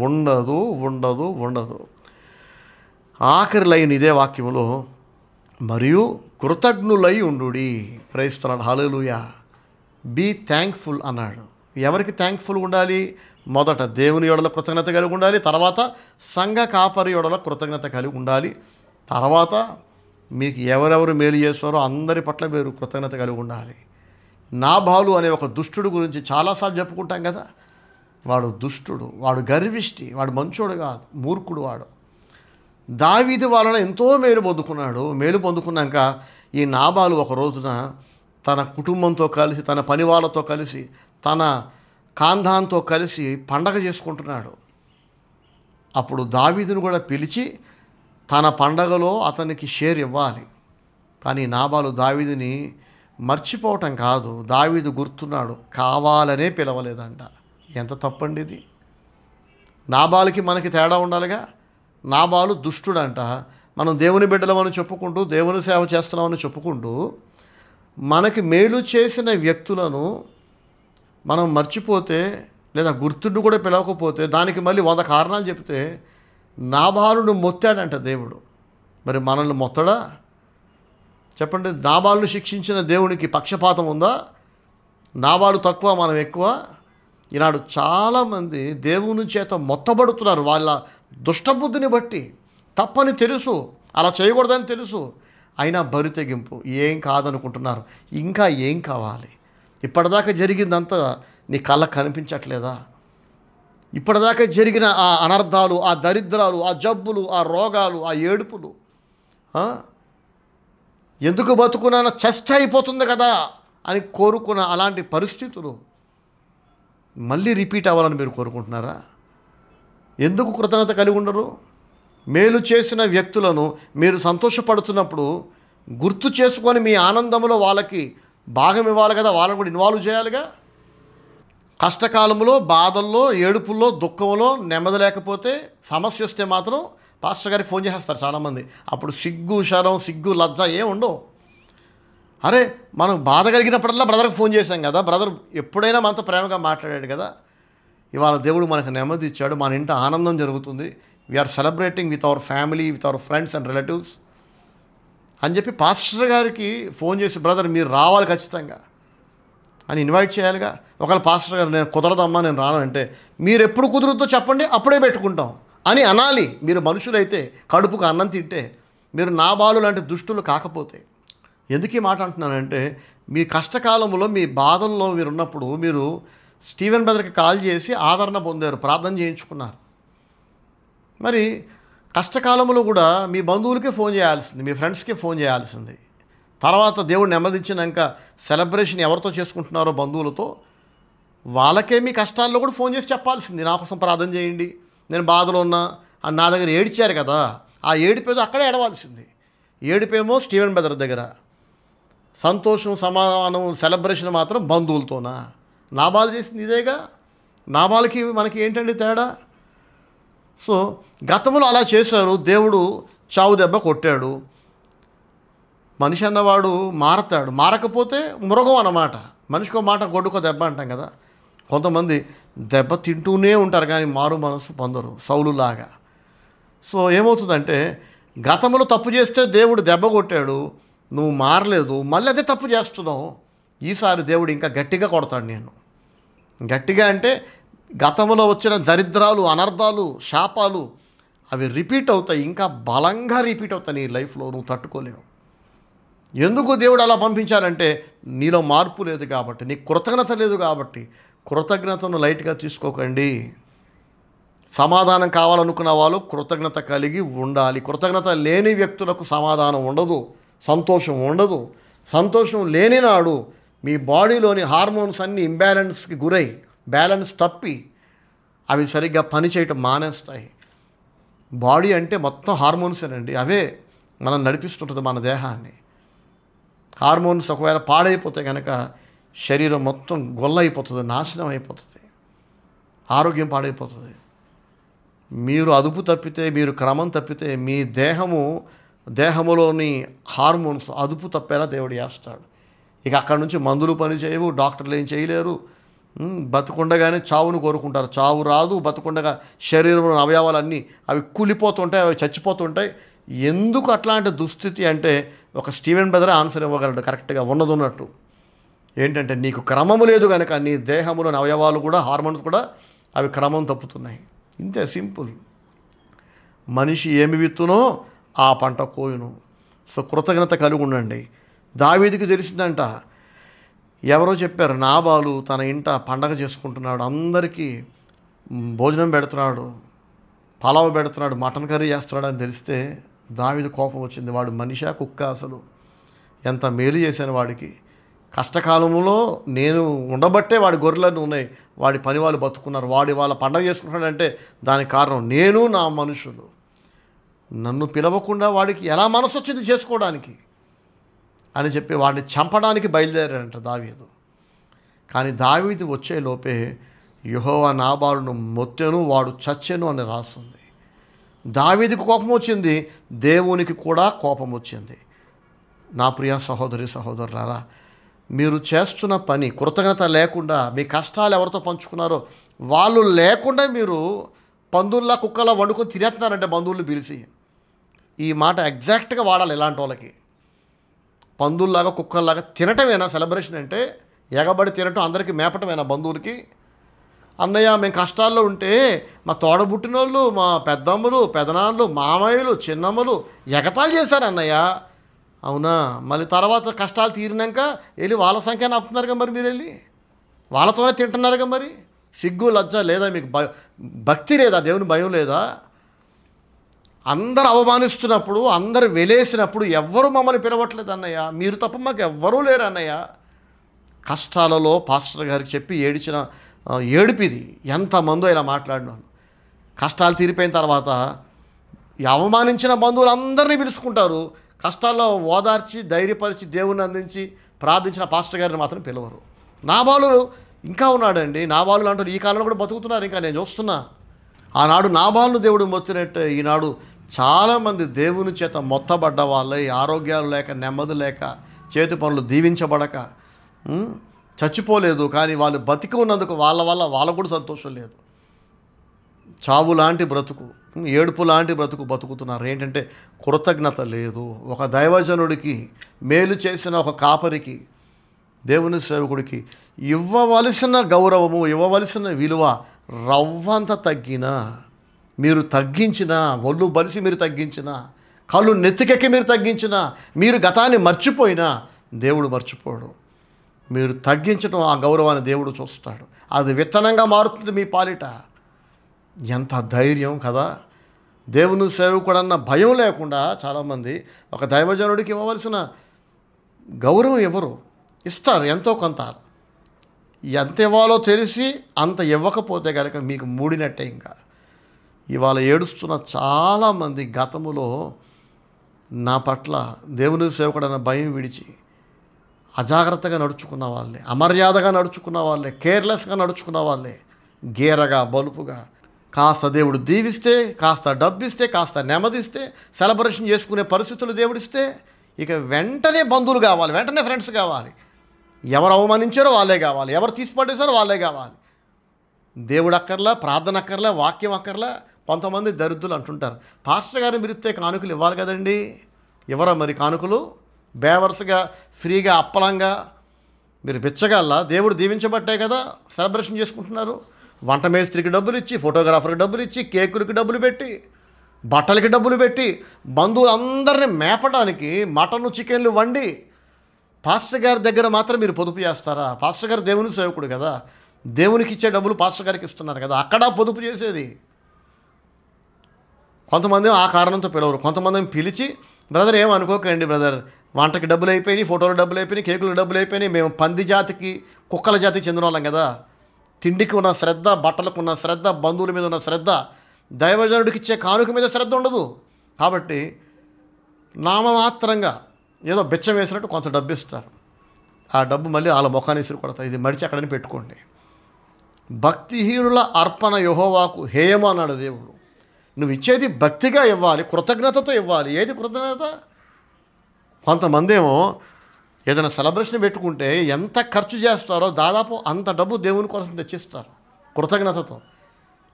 ఉండదు. ఆఖరి లైన్ ఇదే వాక్యంలో, మరియు కృతజ్ఞులై ఉండుడి. Praise the lord, hallelujah. Be thankful అన్నాడు. ఎవరికి థ్యాంక్ఫుల్ ఉండాలి? మొదట దేవుని యొడల కృతజ్ఞత కలిగి ఉండాలి, తర్వాత సంఘ కాపరి యొడల కృతజ్ఞత కలిగి ఉండాలి, తర్వాత మీకు ఎవరెవరు మేలు చేస్తారో అందరి పట్ల మీరు కృతజ్ఞత కలిగి ఉండాలి. నాబాలు అనే ఒక దుష్టుడు గురించి చాలాసార్లు చెప్పుకుంటాం కదా. వాడు దుష్టుడు, వాడు గర్విష్టి, వాడు మంచోడు కాదు, మూర్ఖుడు వాడు. దావీదు వలన ఎంతో మేలు పొందుకున్నాక ఈ నాబాలు ఒక రోజున తన కుటుంబంతో కలిసి, తన పని వాళ్ళతో కలిసి, తన కాంధాంతో కలిసి పండగ చేసుకుంటున్నాడు. అప్పుడు దావీదును కూడా పిలిచి తన పండగలో అతనికి షేర్ ఇవ్వాలి. కానీ నాబాలు దావీదుని మర్చిపోవటం కాదు, దావీదు గుర్తున్నాడు, కావాలనే పిలవలేదంట. ఎంత తప్పండి ఇది. నాబాలుకి మనకి తేడా ఉండాలిగా. నాబాలు దుష్టుడంట. మనం దేవుని బిడ్డలమని చెప్పుకుంటూ, దేవుని సేవ చేస్తున్నామని చెప్పుకుంటూ, మనకి మేలు చేసిన వ్యక్తులను మనం మర్చిపోతే, లేదా గుర్తుండి కూడా పిలవకపోతే, దానికి మళ్ళీ 100 కారణాలు చెప్తే నాబాలును మొత్తాడంట దేవుడు. మరి మనల్ని మొత్తడా? చెప్పండి. నాబాలును శిక్షించిన దేవునికి పక్షపాతం ఉందా? నాబాలు తక్కువ, మనం ఎక్కువ? ఈనాడు చాలామంది దేవుని చేత మొత్తబడుతున్నారు వాళ్ళ దుష్టబుద్ధిని బట్టి. తప్పని తెలుసు, అలా చేయకూడదని తెలుసు, అయినా బరి తెగింపు. ఏం కాదనుకుంటున్నారు. ఇంకా ఏం కావాలి? ఇప్పటిదాకా జరిగిందంతా నీ కళ్ళకు కనిపించట్లేదా? ఇప్పటిదాకా జరిగిన ఆ అనర్థాలు, ఆ దరిద్రాలు, ఆ జబ్బులు, ఆ రోగాలు, ఆ ఏడుపులు, ఎందుకు బతుకున్నా చెస్ట్ అయిపోతుంది కదా అని కోరుకున్న అలాంటి పరిస్థితులు మళ్ళీ రిపీట్ అవ్వాలని మీరు కోరుకుంటున్నారా? ఎందుకు కృతజ్ఞత కలిగి ఉండరు? మేలు చేసిన వ్యక్తులను మీరు సంతోషపడుతున్నప్పుడు గుర్తు చేసుకొని మీ ఆనందంలో వాళ్ళకి భాగం ఇవ్వాలి కదా, వాళ్ళని కూడా ఇన్వాల్వ్ చేయాలిగా. కష్టకాలంలో, బాధల్లో, ఏడుపుల్లో, దుఃఖంలో నెమ్మది లేకపోతే, సమస్య వస్తే మాత్రం పాస్టర్ గారికి ఫోన్ చేసేస్తారు చాలామంది. అప్పుడు సిగ్గు శరం, సిగ్గు లజ్జ ఏం ఉండవు. అరే మనం బాధ కలిగినప్పుడల్లా బ్రదర్కి ఫోన్ చేశాం కదా, బ్రదర్ ఎప్పుడైనా మనతో ప్రేమగా మాట్లాడాడు కదా, ఇవాళ దేవుడు మనకు నెమ్మది ఇచ్చాడు, మన ఇంట ఆనందం జరుగుతుంది, we are celebrating with our family, with our friends and relatives అని చెప్పి పాస్టర్ గారికి ఫోన్ చేసి, బ్రదర్ మీరు రావాలి ఖచ్చితంగా అని ఇన్వైట్ చేయాలిగా. ఒకవేళ పాస్టర్ గారు నేను కుదరదమ్మా నేను రాను అంటే, మీరు ఎప్పుడు కుదురుతో చెప్పండి అప్పుడే పెట్టుకుంటాం అని అనాలి. మీరు మనుషులైతే, కడుపుకు అన్నం తింటే, మీరు నాబాలు లాంటి దుష్టులు కాకపోతే. ఎందుకు ఈ మాట అంటున్నానంటే, మీ కష్టకాలంలో, మీ బాధల్లో మీరు ఉన్నప్పుడు మీరు స్టీవెన్ బ్రదర్కి కాల్ చేసి ఆదరణ పొందారు, ప్రార్థన చేయించుకున్నారు. మరి కష్టకాలంలో కూడా మీ బంధువులకే ఫోన్ చేయాల్సింది, మీ ఫ్రెండ్స్కే ఫోన్ చేయాల్సింది. తర్వాత దేవుడు నెమ్మదించినాక సెలబ్రేషన్ ఎవరితో చేసుకుంటున్నారో బంధువులతో, వాళ్ళకే మీ కష్టాల్లో కూడా ఫోన్ చేసి చెప్పాల్సింది, నా కోసం ప్రార్థన చేయండి, నేను బాధలో ఉన్నా అని. నా దగ్గర ఏడ్చారు కదా, ఆ ఏడిపేదో అక్కడే ఏడవాల్సింది. ఏడిపేమో స్టీవెన్ బ్రదర్ దగ్గర, సంతోషం, సమాధానం, సెలబ్రేషన్ మాత్రం బంధువులతోనా? నాబాలు చేసింది ఇదేగా. నాబాలకి మనకి ఏంటండి తేడా? సో గతంలో అలా చేశారు, దేవుడు చావు దెబ్బ కొట్టాడు. మనిషి అన్నవాడు మారతాడు, మారకపోతే మృగం అన్నమాట. మనిషికో మాట గొడ్డుకో దెబ్బ అంటాం కదా. కొంతమంది దెబ్బ తింటూనే ఉంటారు కానీ మారు మనసు పొందరు, సౌలులాగా. సో ఏమవుతుందంటే, గతంలో తప్పు చేస్తే దేవుడు దెబ్బ కొట్టాడు, నువ్వు మారలేదు, మళ్ళీ అదే తప్పు చేస్తున్నావు. ఈసారి దేవుడు ఇంకా గట్టిగా కొడతాడు. నేను గట్టిగా అంటే గతంలో వచ్చిన దరిద్రాలు, అనర్థాలు, శాపాలు అవి రిపీట్ అవుతాయి, ఇంకా బలంగా రిపీట్ అవుతాయి నీ లైఫ్లో. నువ్వు తట్టుకోలేవు. ఎందుకు దేవుడు అలా పంపించాలంటే నీలో మార్పు లేదు కాబట్టి, నీకు కృతజ్ఞత లేదు కాబట్టి. కృతజ్ఞతను లైట్గా తీసుకోకండి. సమాధానం కావాలనుకున్న వాళ్ళు కృతజ్ఞత కలిగి ఉండాలి. కృతజ్ఞత లేని వ్యక్తులకు సమాధానం ఉండదు, సంతోషం ఉండదు. సంతోషం లేని నాడు మీ బాడీలోని హార్మోన్స్ అన్నీ ఇంబ్యాలెన్స్కి గురై, బ్యాలెన్స్ తప్పి అవి సరిగ్గా పనిచేయటం మానేస్తాయి. బాడీ అంటే మొత్తం హార్మోన్సేనండి, అవే మనం నడిపిస్తుంటుంది మన దేహాన్ని. హార్మోన్స్ ఒకవేళ పాడైపోతే కనుక శరీరం మొత్తం గొల్లైపోతుంది, నాశనం అయిపోతుంది, ఆరోగ్యం పాడైపోతుంది. మీరు అదుపు తప్పితే, మీరు క్రమం తప్పితే మీ దేహములోని హార్మోన్స్ అదుపు తప్పేలా దేవుడు చేస్తాడు. ఇక అక్కడి నుంచి మందులు పని చేయవు, డాక్టర్లు ఏం చేయలేరు. బతుకుండగానే చావును కోరుకుంటారు. చావు రాదు. బతుకుండగా శరీరంలో అవయవాలన్నీ అవి కూలిపోతుంటాయి, అవి చచ్చిపోతుంటాయి. ఎందుకు అట్లాంటి దుస్థితి అంటే ఒక స్టీవెన్ బ్రదర్ ఆన్సర్ ఇవ్వగలడు కరెక్ట్గా ఉన్నట్టు. ఏంటంటే నీకు క్రమము లేదు కనుక నీ దేహంలోని అవయవాలు కూడా, హార్మోన్స్ కూడా అవి క్రమం తప్పుతున్నాయి. ఇంతే, సింపుల్. మనిషి ఏమి విత్తునో ఆ పంట కోయును. సో కృతజ్ఞత కలిగి ఉండండి. దావీదుకి తెలిసిందంట, ఎవరో చెప్పారు, నాబాలు తన ఇంట పండగ చేసుకుంటున్నాడు, అందరికీ భోజనం పెడుతున్నాడు, పలావ్ పెడుతున్నాడు, మటన్ కర్రీ చేస్తున్నాడు అని తెలిస్తే దావీదు కోపం వచ్చింది. వాడు మనిషా కుక్క? అసలు ఎంత మేలు చేశాను వాడికి. కష్టకాలంలో నేను ఉండబట్టే వాడి గొర్రెలన్నీ ఉన్నాయి, వాడి పని వాళ్ళు బతుకున్నారు, వాడి వాళ్ళ పండగ చేసుకుంటున్నాడంటే దానికి కారణం నేను, నా మనుషులు. నన్ను పిలవకుండా వాడికి ఎలా మనసు వచ్చింది చేసుకోవడానికి అని చెప్పి వాడిని చంపడానికి బయలుదేరాడంట దావీదు. కానీ దావీదు వచ్చే లోపే యెహోవా నాబాలును మొత్తెను, వాడు చచ్చెను అని రాస్తుంది. దావీదుకు కోపం వచ్చింది, దేవునికి కూడా కోపం వచ్చింది. నా ప్రియ సహోదరి సహోదరులారా, మీరు చేస్తున్న పని కృతజ్ఞత లేకుండా, మీ కష్టాలు ఎవరితో పంచుకున్నారో వాళ్ళు లేకుండా మీరు పందుల్లా కుక్కలా వండుకొని తినేస్తున్నారంటే బంధువుల్ని పిలిచి, ఈ మాట ఎగ్జాక్ట్గా వాడాలి ఇలాంటి వాళ్ళకి. పందుల్లాగా కుక్కల్లాగా తినటమేనా సెలబ్రేషన్ అంటే? ఎగబడి తినటం, అందరికీ మేపటమేనా బంధువులకి? అన్నయ్య మేము కష్టాల్లో ఉంటే మా తోడబుట్టినోళ్ళు, మా పెద్దమ్మలు, పెదనాన్నలు, మామయ్యలు, చిన్నమ్మలు ఎగతాళి చేశారు అన్నయ్య. అవునా? మళ్ళీ తర్వాత కష్టాలు తీరినాక వెళ్ళి వాళ్ళ సంఖ్యను ఆపుతున్నారుగా మరి, మీరు వెళ్ళి వాళ్ళతోనే తింటున్నారుగా మరి. సిగ్గు లజ్జ లేదా మీకు? భక్తి లేదా? దేవుని భయం లేదా? అందరు అవమానిస్తున్నప్పుడు, అందరు వెలేసినప్పుడు ఎవ్వరూ మమ్మల్ని పిలవట్లేదు అన్నయ్య, మీరు తప్ప మాకు ఎవ్వరూ లేరు అన్నయ్య. కష్టాలలో పాస్టర్ గారికి చెప్పి ఏడిచిన ఏడుపిది. ఎంతమందో ఇలా మాట్లాడినాను. కష్టాలు తీరిపోయిన తర్వాత అవమానించిన బంధువులు అందరినీ పిలుచుకుంటారు, కష్టాల్లో ఓదార్చి ధైర్యపరిచి దేవుని అందించి ప్రార్థించిన పాస్టర్ గారిని మాత్రం పిలవరు. నాబాలు ఇంకా ఉన్నాడండి. నాబాలు అంటారు ఈ కాలంలో కూడా బతుకుతున్నారు. ఇంకా నేను చూస్తున్నా. ఆనాడు నాబాలును దేవుడు మొత్తినట్టే ఈనాడు చాలామంది దేవుని చేత మొత్తబడ్డ వాళ్ళే, ఆరోగ్యాలు లేక, నెమ్మది లేక, చేతి పనులు దీవించబడక చచ్చిపోలేదు, కానీ వాళ్ళు బతికి ఉన్నందుకు వాళ్ళ వల్ల వాళ్ళకు కూడా సంతోషం లేదు. చావు లాంటి బ్రతుకు, ఏడుపు లాంటి బ్రతుకు బతుకుతున్నారు. ఏంటంటే కృతజ్ఞత లేదు. ఒక దైవజనుడికి, మేలు చేసిన ఒక కాపరికి, దేవుని సేవకుడికి ఇవ్వవలసిన గౌరవము, ఇవ్వవలసిన విలువ రవ్వంత తగ్గినా, మీరు తగ్గించినా, ఒళ్ళు బలిసి మీరు తగ్గించినా, కళ్ళు నెత్తికెక్కి మీరు తగ్గించినా, మీరు గతాన్ని మర్చిపోయినా దేవుడు మర్చిపోడు. మీరు తగ్గించడం ఆ గౌరవాన్ని దేవుడు చూస్తాడు. అది విత్తనంగా మారుతుంది మీ పాలిట. ఎంత ధైర్యం కదా! దేవుని సేవకుడన్న భయం లేకుండా చాలామంది ఒక దైవజనుడికి ఇవ్వవలసిన గౌరవం ఎవరు ఇస్తారు, ఎంతో కొంత. ఎంత ఇవ్వాలో తెలిసి అంత ఇవ్వకపోతే కనుక మీకు మూడినట్టే. ఇంకా ఇవాళ ఏడుస్తున్న చాలామంది గతములో నా పట్ల దేవుని సేవకుడన్న భయం విడిచి అజాగ్రత్తగా నడుచుకున్న వాళ్ళే, అమర్యాదగా నడుచుకున్న వాళ్ళే, కేర్లెస్గా నడుచుకున్న వాళ్ళే, గేరగా బలుపుగా. కాస్త దేవుడు దీవిస్తే, కాస్త డబ్బిస్తే, కాస్త నెమ్మదిస్తే, సెలబ్రేషన్ చేసుకునే పరిస్థితులు దేవుడిస్తే ఇక వెంటనే బంధువులు కావాలి, వెంటనే ఫ్రెండ్స్ కావాలి. ఎవరు అవమానించారో వాళ్ళే కావాలి, ఎవరు తీసిపడేశారో వాళ్ళే కావాలి. దేవుడు అక్కర్లా, ప్రార్థన అక్కర్లా, వాక్యం అక్కర్లా, కొంతమంది దరిద్రులు అంటుంటారు, పాస్టర్ గారు మీరు ఇస్తే కానుకలు ఇవ్వాలి కదండి. ఎవరా మరి కానుకలు? బేవర్స్గా ఫ్రీగా అప్పలంగా మీరు బిచ్చగల్లా దేవుడు దీవించబట్టే కదా సెలబ్రేషన్ చేసుకుంటున్నారు. వంట మేస్త్రికి డబ్బులు ఇచ్చి, ఫోటోగ్రాఫర్కి డబ్బులు ఇచ్చి, కేకులకి డబ్బులు పెట్టి, బట్టలకి డబ్బులు పెట్టి, బంధువులందరినీ మేపడానికి మటను చికెన్లు వండి పాస్టర్ గారి దగ్గర మాత్రం మీరు పొదుపు చేస్తారా? పాస్టర్ గారు దేవుని సేవకుడు కదా, దేవునికి ఇచ్చే డబ్బులు పాస్టర్ గారికి ఇస్తున్నారు కదా, అక్కడ పొదుపు చేసేది. కొంతమంది ఆ కారణంతో పిలవరు, కొంతమంది పిలిచి బ్రదర్ ఏమనుకోకండి బ్రదర్, వంటకి డబ్బులు అయిపోయినాయి, ఫోటోలు డబ్బులు అయిపోయినాయి, కేకులకు డబ్బులు అయిపోయినాయి, మేము పంది జాతికి కుక్కల జాతికి చెందిన వాళ్ళం కదా, తిండికి ఉన్న శ్రద్ధ, బట్టలకు ఉన్న శ్రద్ధ, బంధువుల మీద ఉన్న శ్రద్ధ, దైవజనుడికి ఇచ్చే కానుక మీద శ్రద్ధ ఉండదు. కాబట్టి నామమాత్రంగా ఏదో బిచ్చం వేసినట్టు కొంత డబ్బు ఇస్తారు. ఆ డబ్బు మళ్ళీ వాళ్ళ ముఖాన్ని ఇసురు కొడతారు, ఇది మడిచి అక్కడని పెట్టుకోండి. భక్తిహీనుల అర్పణ యెహోవాకు హేయము అన్నాడు దేవుడు. నువ్వు ఇచ్చేది భక్తిగా ఇవ్వాలి, కృతజ్ఞతతో ఇవ్వాలి. ఏది కృతజ్ఞత? కొంతమంది ఏమో ఏదైనా సెలబ్రేషన్ పెట్టుకుంటే ఎంత ఖర్చు చేస్తారో దాదాపు అంత డబ్బు దేవుని కోసం తెచ్చిస్తారు కృతజ్ఞతతో.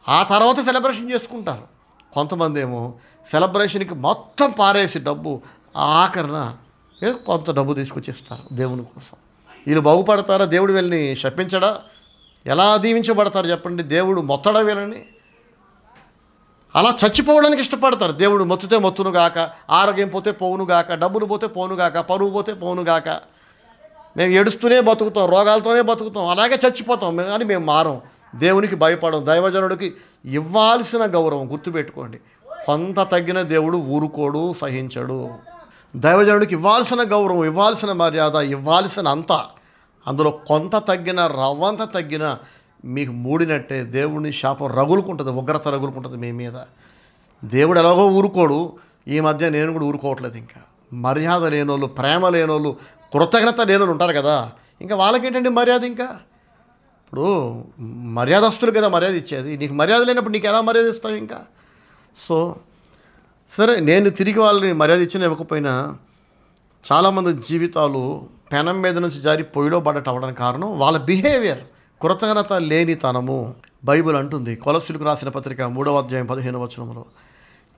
ఆ తర్వాత సెలబ్రేషన్ చేసుకుంటారు. కొంతమంది ఏమో సెలబ్రేషన్కి మొత్తం పారేసి డబ్బు ఆఖరణ కొంత డబ్బు తీసుకొచ్చేస్తారు దేవుని కోసం. వీళ్ళు బాగుపడతారా? దేవుడు వీళ్ళని శపించడా? ఎలా దీవించబడతారు చెప్పండి? దేవుడు మొత్తడా వీళ్ళని? అలా చచ్చిపోవడానికి ఇష్టపడతారు. దేవుడు మొత్తితే మొత్తును గాక, ఆరోగ్యం పోతే పోవును గాక, డబ్బులు పోతే పోను గాక, పరువు పోతే పోను గాక, మేము ఏడుస్తూనే బతుకుతాం, రోగాలతోనే బతుకుతాం, అలాగే చచ్చిపోతాం కానీ మేము మారం, దేవునికి భయపడం. దైవజనుడికి ఇవ్వాల్సిన గౌరవం గుర్తుపెట్టుకోండి, కొంత తగ్గిన దేవుడు ఊరుకోడు, సహించడు. దైవజనుడికి ఇవ్వాల్సిన గౌరవం, ఇవ్వాల్సిన మర్యాద, ఇవ్వాల్సిన అంత, అందులో కొంత తగ్గిన, రవ్వంత తగ్గిన మీకు మూడినట్టే దేవుని శాపం రగులుకుంటుంది, ఉగ్రత రగులుకుంటుంది మీ మీద. దేవుడు ఎలాగో ఊరుకోడు. ఈ మధ్య నేను కూడా ఊరుకోవట్లేదు. ఇంకా మర్యాద లేనోళ్ళు, ప్రేమ లేనోళ్ళు, కృతజ్ఞత లేనోళ్ళు ఉంటారు కదా, ఇంకా వాళ్ళకేంటండి మర్యాద? ఇంకా ఇప్పుడు మర్యాదస్తులు కదా మర్యాద ఇచ్చేది. నీకు మర్యాద లేనప్పుడు నీకు ఎలా మర్యాద ఇస్తావు ఇంకా? సో సరే, నేను తిరిగి వాళ్ళని మర్యాద ఇచ్చినా ఇవ్వకపోయినా చాలామంది జీవితాలు పెనం మీద నుంచి జారి పొయ్యిలో పడ్డట్టు అవ్వడానికి కారణం వాళ్ళ బిహేవియర్, కృతజ్ఞత లేనితనము. బైబిల్ అంటుంది, కొలస్సీలకు రాసిన పత్రిక 3వ అధ్యాయం 15వ వచనంలో,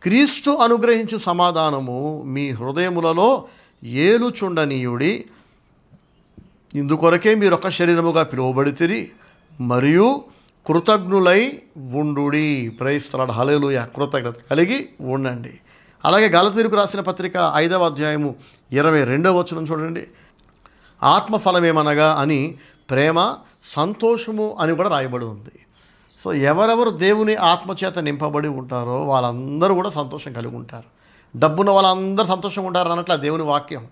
క్రీస్తు అనుగ్రహించు సమాధానము మీ హృదయములలో ఏలుచుండనీయుడి, ఇందుకొరకే మీరు ఒక శరీరముగా పిలువబడితిరి, మరియు కృతజ్ఞులై ఉండుడి. ప్రైజ్ ది లార్డ్, హల్లెలూయా. కృతజ్ఞత కలిగి ఉండండి. అలాగే గలతీయులకు రాసిన పత్రిక 5వ అధ్యాయము 22వ వచనం చూడండి, ఆత్మఫలమేమనగా అని ప్రేమ, సంతోషము అని కూడా రాయబడి ఉంది. సో ఎవరెవరు దేవుని ఆత్మచేత నింపబడి ఉంటారో వాళ్ళందరూ కూడా సంతోషం కలిగి ఉంటారు. డబ్బున్న వాళ్ళందరూ సంతోషంగా ఉంటారు అన్నట్ల దేవుని వాక్యం.